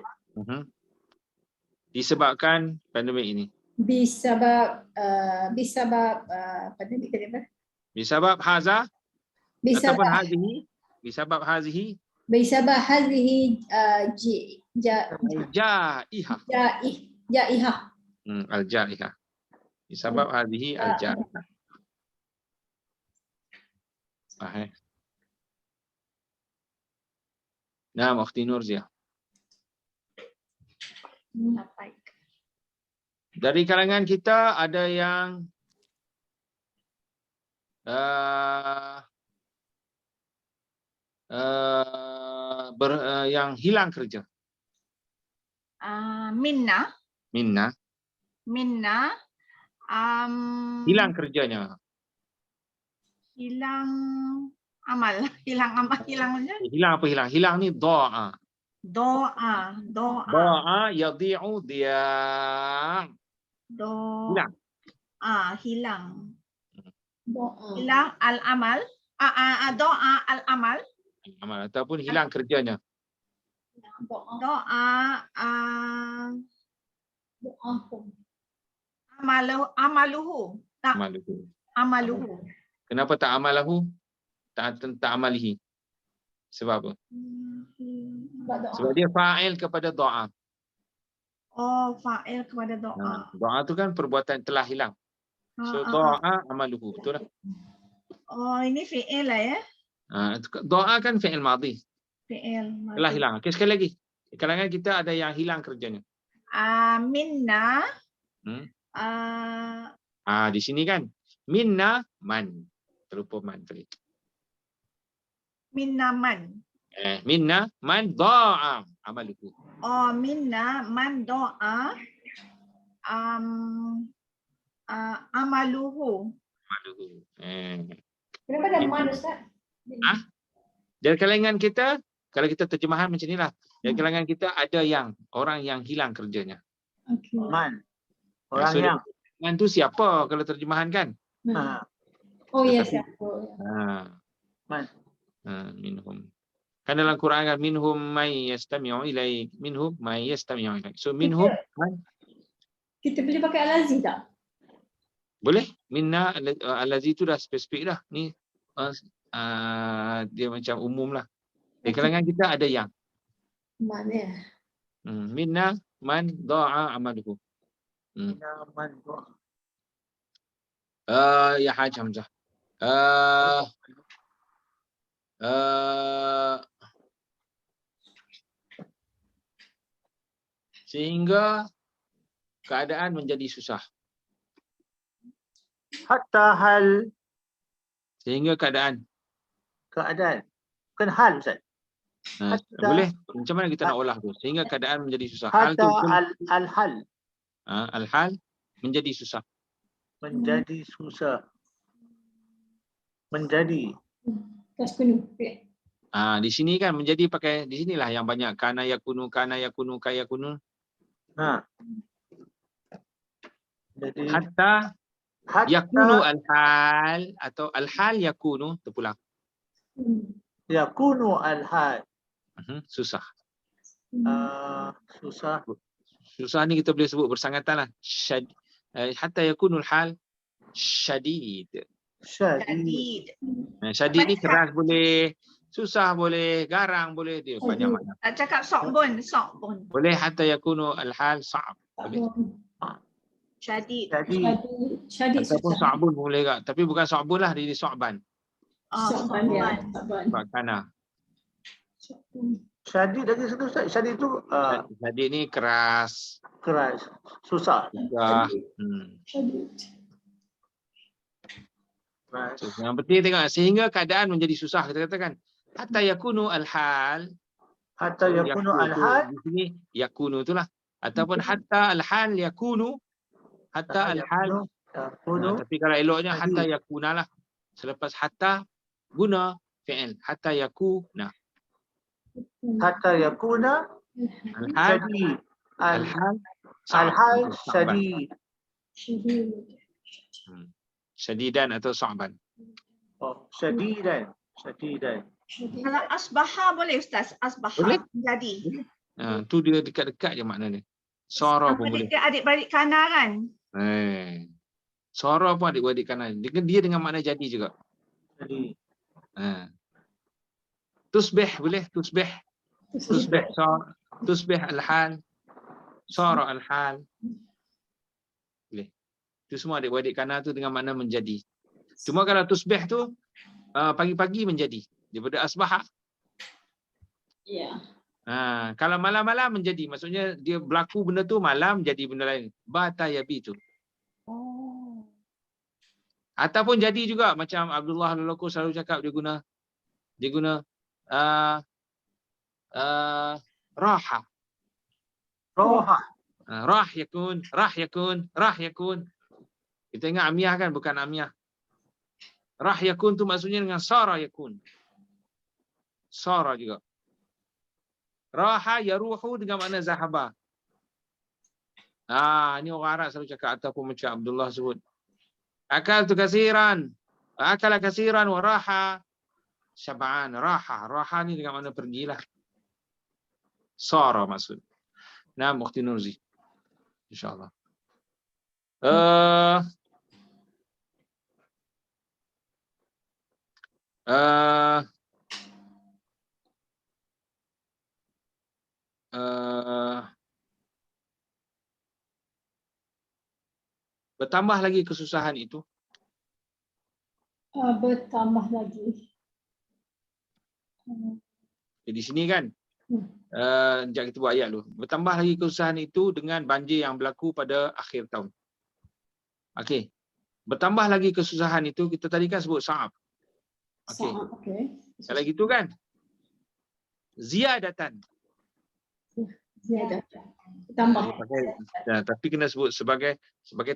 Disebabkan pandemik ini. Bisabab pandemik tadi apa? Bisabab haza. Ataupun hazihi. Bisabab hazihi. Bisabab hazihi Jaihah. Jaihah. Al-jaihah. Bisabab hazihi al-jaihah. Sahih. Nah, Ukhti Nurzia. Dari kalangan kita ada yang yang hilang kerja. Minna. Minna. Minna. Hilang kerjanya. Hilang amal. Hilang amal. Hilang macam? Hilang apa hilang? Hilang ni doa. Doa. Doa. Doa yadhi'u dia'. Doa. Hilang. Hilang. Doa. Hilang al-amal. Doa al-amal. Amal ataupun hilang kerjanya. Doa. Doa Doa. amaluhu. Tak. Amaluhu. Amaluhu. Kenapa tak amalahu? Tak amalihi. Sebab apa? Sebab dia fa'il kepada doa. Oh, fa'il kepada doa. Doa tu kan perbuatan telah hilang. So doa amaluhu. Betul tak? Oh, ini fi'il lah ya. Doa kan fi'il madhi. Fi'il. Telah hilang. Okay, sekali lagi. Di kalangan kita ada yang hilang kerjanya. Minna. Di sini kan. Minna man. Terlupa man tadi. Minna man. Minna man doa amaluhu. Oh, minna man doa amaluhu. Kenapa ada man, Ustaz? Dari kalangan kita, kalau kita terjemahan macam inilah. Dari kalangan kita ada yang orang yang hilang kerjanya. Okay. Man. Orang So, yang. Man tu siapa kalau terjemahan kan? Oh ya, siapa? Man. Minhum. Kan dalam Quran kan minhum may yastami'u ilaik, minhum may yastami'u ilaik. So minhum man. Kita boleh pakai al-lazi tak? Boleh. Minna al-lazi tu dah spesifik dah. Ni dia macam umum lah. Di kalangan kita ada yang Mana? minna man doa amaluhu. Man doa. Ya Haj Hamzah. Sehingga keadaan menjadi susah. Hatta hal. Sehingga keadaan. Bukan hal, Ustaz. Boleh? Macam mana kita nak olah tu? Sehingga keadaan menjadi susah. Hal tu al-hal. Al-hal menjadi susah. Menjadi susah. Menjadi. Di sini kan menjadi pakai di sinilah yang banyak kana yakunu kayakunu. Jadi Hatta yakunu al-hal atau al-hal yakunu terpulang. Yakunu al-hal. Susah. Susah. Susah ni kita boleh sebut bersangatan lah. Hatta yakunu al-hal syadid. Syadid. Syadid ni keras boleh, susah boleh, garang boleh, dia banyak makna. Tak cakap sokbun. Boleh hatta yakunu al-hal sa'ab. Boleh. Syadid. Syadid Ataupun sa'bun boleh tak? Tapi bukan sa'bun lah, dia sa'ban. Sa'ban ya. Sebab kana. Syadid lagi satu, Ustaz. Syadid tu Syadid ni keras. keras. Susah. Susah. Syadid. So, yang penting tengok sehingga keadaan menjadi susah, kita katakan hatta yakunu al-hal. Hatta yakunu al-hal. Di sini yakunu itulah. Ataupun hatta al-hal yakunu. Hatta al-hal. Tapi kalau eloknya hatta yakuna lah. Selepas hatta guna fi'il. Hatta yakuna. Hatta yakuna Al-hal. syadid. Al-hal. Al-hal syadid. Syadidan atau sa'ban. Oh, syadidan. Syadidan. Kalau asbaha boleh Ustaz? Asbaha. Boleh. Jadi. Tu dia dekat-dekat je makna dia. Sara pun boleh. Adik-beradik kanan kan? Sara pun adik-beradik kanan. Dia dengan makna jadi juga. Jadi. Tusbih boleh. Tusbih. Tusbih al-hal. Sara al-hal. Boleh. Itu semua adik-beradik kanan tu dengan makna menjadi. Cuma kalau tusbih tu pagi-pagi menjadi. Daripada asbahah. Ya. Kalau malam-malam menjadi. Maksudnya dia berlaku benda tu malam jadi benda lain. Bata yabi tu. Ataupun jadi juga macam Abdullah Al-Loko selalu cakap dia guna raha. Roha. Rah yakun. Kita ingat amiyah kan, bukan amiyah. Rah yakun tu maksudnya dengan sara yakun. Sara juga. Raha yaruhu dengan makna zahaba. Ini orang Arab selalu cakap, ataupun macam Abdullah sebut. Akala kasiran wa raha syab'an. Raha ni dengan makna pergilah. Sara maksud. Nah, Ukhti Nurzi. InsyaAllah. Bertambah lagi kesusahan itu. Bertambah lagi. Di sini kan, sekejap kita buat ayat dulu. Bertambah lagi kesusahan itu dengan banjir yang berlaku pada akhir tahun. Okey. Bertambah lagi kesusahan itu, kita tadi kan sebut sa'ab. Okey. Okay. Kalau gitu kan, ziyadatan. Tambah. Tapi kena sebut sebagai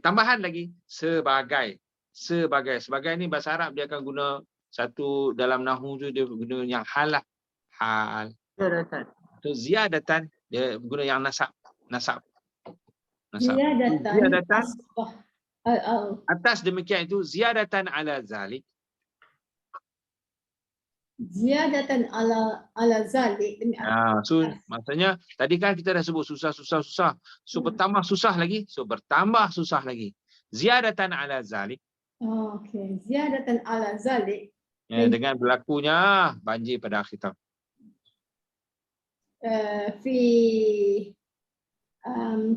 tambahan lagi. Sebagai ni bahasa Arab dia akan guna satu dalam nahwu tu dia guna yang hal lah. Hal. Tu ziyadatan dia guna yang nasab. Ziyadatan. Atas demikian itu ziyadatan ala zalik. Ziyadatan ala zalik. So maksudnya tadi kan kita dah sebut susah. So bertambah susah lagi. Ziyadatan ala zalik. Okey, ziyadatan ala zalik. Dengan berlakunya banjir pada akhir tahun.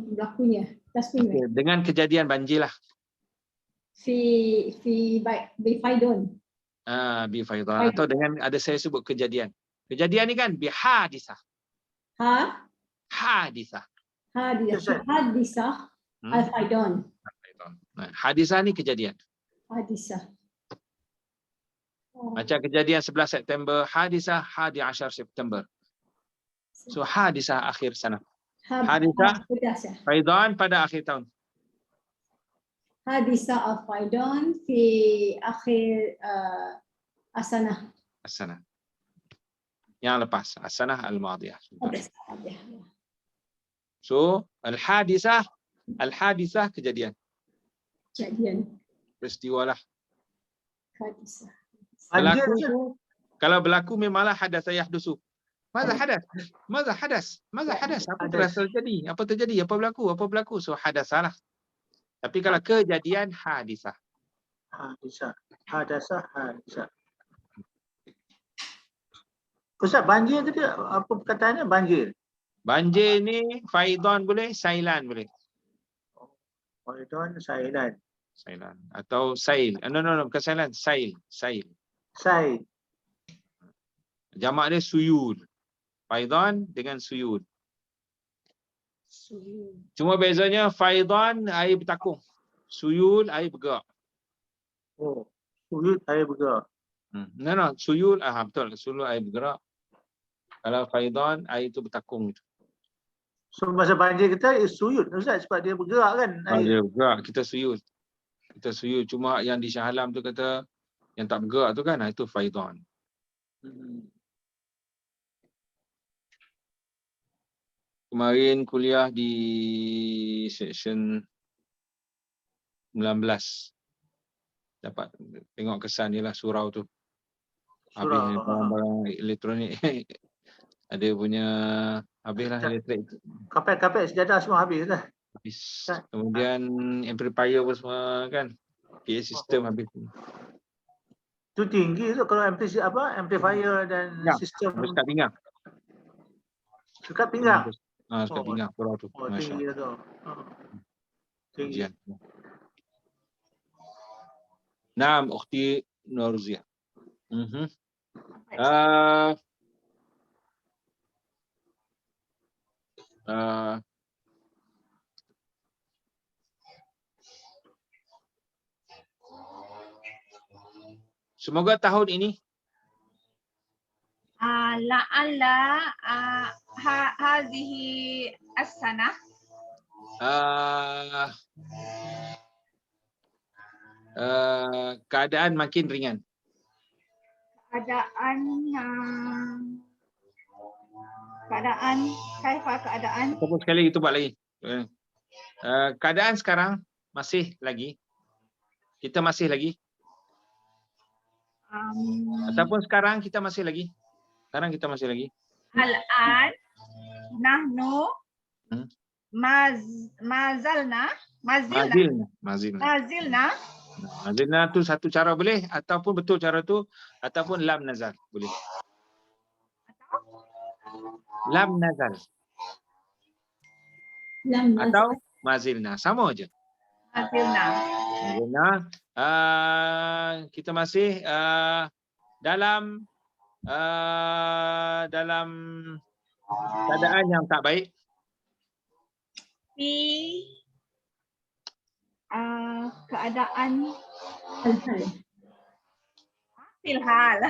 Berlakunya. Dengan kejadian banjir lah. Bifaidon. Bifaidon. Atau dengan ada saya sebut kejadian. Kejadian ni kan bihadisah. Hadisah. Al-Faidon. Hadisah ni kejadian. Hadisah. Macam kejadian 11 September, hadisah 11 September. So hadisah akhir sana. Hadisah Faidon pada akhir tahun. Hadisah al-Faidon fi akhir as-sanah. Yang lepas, as-sanah al-madiyah. So al-hadisah kejadian. Peristiwa lah. Kalau berlaku memanglah hadas yahdusu. Maza hadas. Apa terjadi? Apa berlaku? So hadas salah. Tapi kalau kejadian hadisah. Hadasah. Ustaz, banjir tadi apa perkataannya banjir? Banjir ni faidon boleh, sailan boleh. Faidon, sailan. Atau sail. No, bukan sailan. Sail. Jamak dia suyul. Faidon dengan suyul. Cuma bezanya faidon air bertakung. Suyul air bergerak. Suyul air bergerak. No, suyul betul. Suyul air bergerak. Kalau faidon air itu bertakung. So masa banjir kita suyul Ustaz sebab dia bergerak kan air. Dia bergerak, kita suyul. Cuma yang di Shah Alam tu kata yang tak bergerak tu kan, itu faidon. Kemarin kuliah di section 19. Dapat tengok kesan dia lah surau tu. Habis barang-barang elektronik. Ada punya habislah elektrik. Kapet sejadah semua habis dah. Kemudian amplifier pun semua kan. PA sistem habis. Tu tinggi tu kalau amplifier dan sistem dekat pinggang. Dekat pinggang. Dekat pinggang surau tu. Tinggi tu. Tinggi. Naam, Ukhti Nurziah. Semoga tahun ini la'alla hadhihi as-sanah keadaan makin ringan. keadaan kaifa keadaan Ataupun sekali itu buat lagi. Keadaan sekarang masih lagi. Kita masih lagi. Ataupun sekarang kita masih lagi. Sekarang kita masih lagi. al-an nahnu mazilna tu satu cara boleh, ataupun betul cara tu, ataupun lam nazal boleh. Lam nazal atau mazilna, sama aja. Mazilna. Kita masih dalam keadaan yang tak baik. Keadaan filhal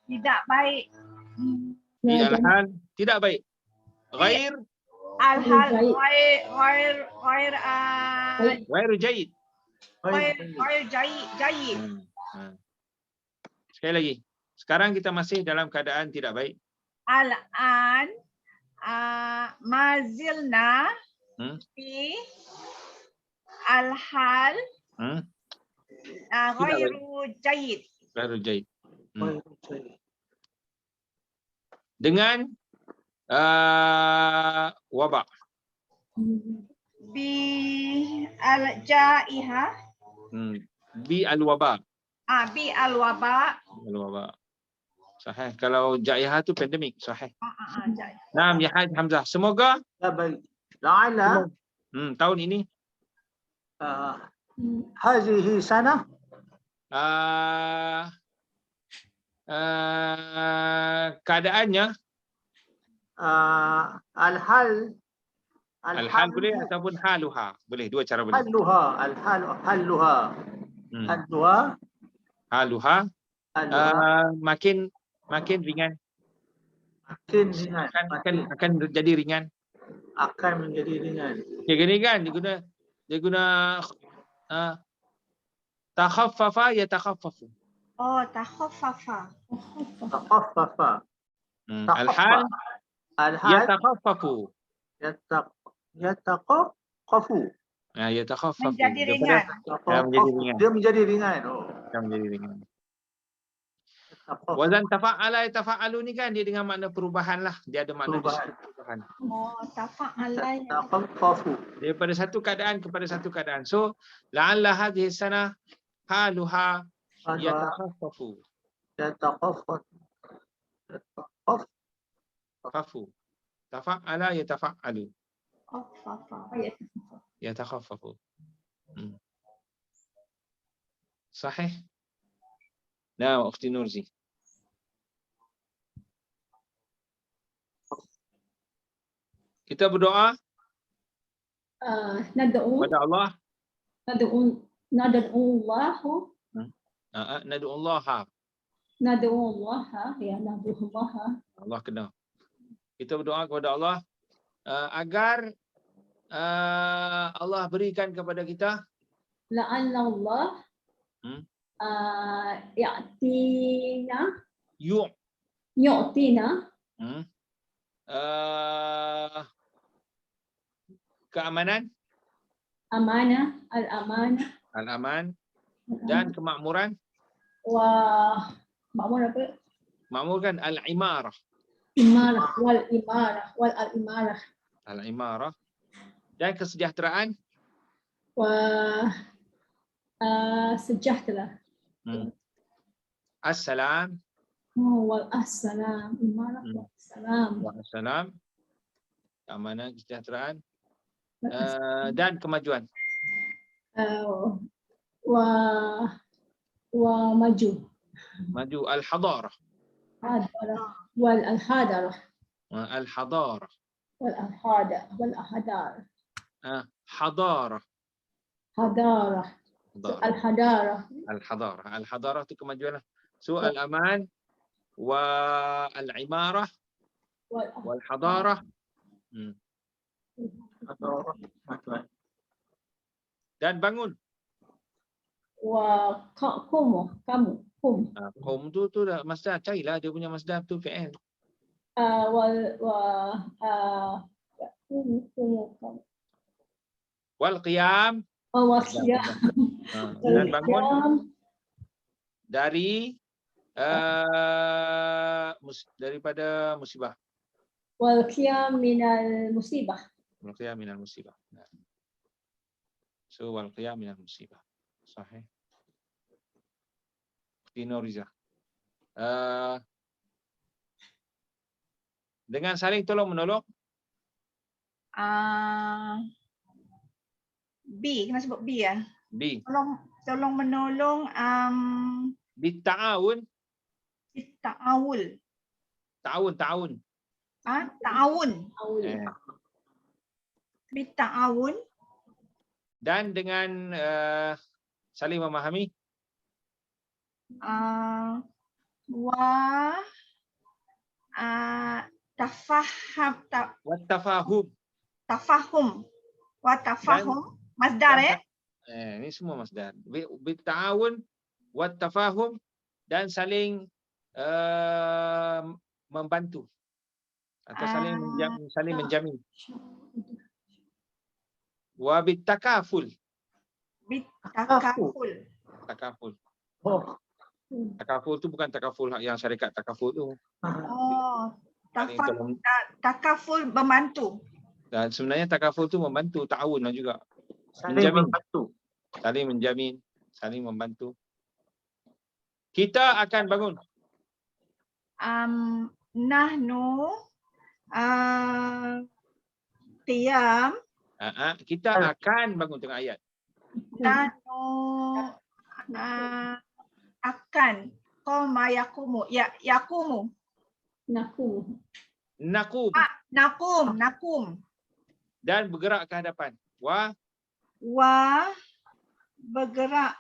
tidak baik. Di al-hal tidak baik. Ghair Al-hal ghair jayyid. ghair jayyid. Sekali lagi. Sekarang kita masih dalam keadaan tidak baik. Al-an mazilna fi al-hal ghairu jayyid. Ghairu jayyid. Dengan wabak. Bi al-jaiha. Bi al-wabak. Bi al-wabak. Al-wabak. Sahih. Kalau jaiha tu pandemik. Sahih. Naam, ya Haj Hamzah. Semoga la'alla tahun ini hadhihi sanah keadaannya al-hal boleh ataupun haluha. Boleh, dua cara boleh. Haluha makin ringan. Akan jadi ringan. Akan menjadi ringan. Okay, gini kan dia guna takhaffafa yatakhaffafu. Oh, takhaffafa. Al-hal yatakhaffafu. Yatakhaffafu. Yatakhaffafu. Menjadi ringan. Dia menjadi ringan. Menjadi ringan. Wazan tafa'ala yatafa'alu ni kan dia dengan makna perubahan lah. Dia ada makna perubahan. Oh, tafa'ala yatafa'alu. Daripada satu keadaan kepada satu keadaan. So, la'alla hadhihi sanah haluha yatakhaffafu. Yatakhaffafu. Tafa'ala yatafa'alu. Yatakhaffafu. Sahih? Nah, Ukhti Nurzi. Kita berdoa kepada Allah. Nad'u Allah. Allah kena. Kita berdoa kepada Allah agar Allah berikan kepada kita la'alla Allah yu'tina keamanan, al-aman dan kemakmuran. Makmur apa? Makmur kan al-imarah. Al-imarah dan kesejahteraan. Sejahtera. Assalam. Assalam. Imarah Assalam. Keamanan, kesejahteraan dan kemajuan. Maju. Maju al-hadarah. Al-hadarah. Al-hadarah. Wal-ahadar. Hadarah. Hadarah. Al-hadarah. Al-hadarah. Al-hadarah tu kemajuan lah. So al-aman wa al-imarah wal hadarah. Dan bangun. Wa kamu. Qaum tu dah masdar, carilah dia punya masdar tu fi'il. Wal qiyam. Dan bangun dari daripada musibah. Wal qiyam minal musibah. Wal qiyam minal musibah. So wal qiyam minal musibah. Sahih. Dino Riza. Dengan saling tolong menolong. B, kena sebut B ya. B. Tolong menolong Bitta'awun. ta'awul. Ta'awun. Ta'awun. Bita'awun. Dan dengan saling memahami. Tafahum. Masdar ya. Ini semua masdar. Bitta'awun wa tafahum dan saling membantu atau saling menjamin. Wa bitakaful. Takaful. Takaful tu bukan takaful yang syarikat takaful tu. Takaful membantu. Dan sebenarnya takaful tu membantu, ta'awun lah juga. Saling membantu. Saling menjamin, saling membantu. Kita akan bangun. Nahnu qiyam. Kita akan bangun tengah ayat. Nahnu akan qama yaqumu. Yaqumu. Nakum. Dan bergerak ke hadapan. Wa bergerak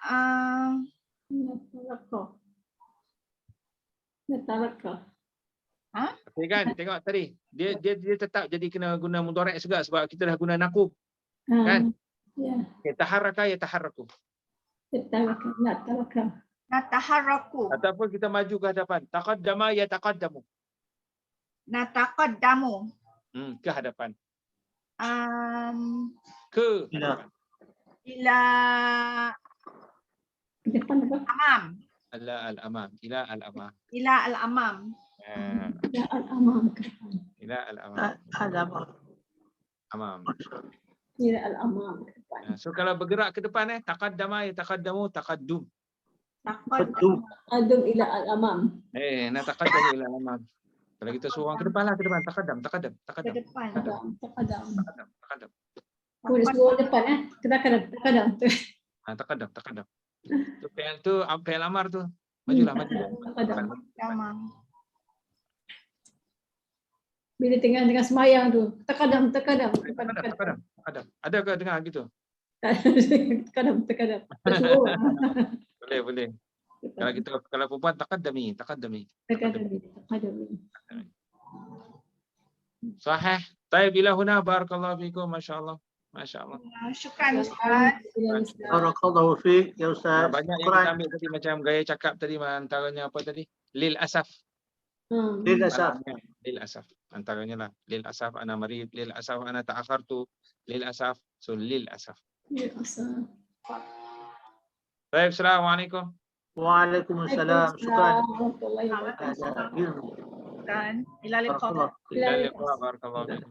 okey kan? Tengok tadi. Dia tetap jadi kena guna mudhari' juga sebab kita dah guna nakum. Kan? Ya. Yataharraka yataharraku. Nataharraku. Ataupun kita maju ke hadapan. Taqaddama yataqaddamu. Nataqaddamu. Ke hadapan. Ke hadapan. Ila amam. Al-amam. Ila al-amam. Ila al-amam. Ila al-amam. Amam. Ila al-amam. So kalau bergerak ke depan taqaddama yataqaddamu taqaddum. Taqaddum ila al-amam. Nataqaddamu ila al-amam. Kalau kita suruh orang ke depan lah, ke depan. Taqaddam. Ke depan. Taqaddam. Kulit suruh depan Kadang-kadang. Taqaddam. Tu fi'il amar tu. Majulah, maju. Bila tengah semayang tu, tekadam. Ada ke dengar gitu? Tekadam. Boleh. Kalau perempuan taqaddami. Sahih. Taib ila huna barakallahu fikum, masya-Allah. Syukran Ustaz. Barakallahu fiik ya Ustaz. Banyak yang kita ambil tadi macam gaya cakap tadi, antaranya apa tadi? Lil asaf. Lil asaf. Antaranya lah. Lil asaf ana marid, lil asaf ana ta'akhartu, lil asaf. So lil asaf. Baik, assalamualaikum. Waalaikumsalam. Syukran. Ila liqa. Barakallahu fikum.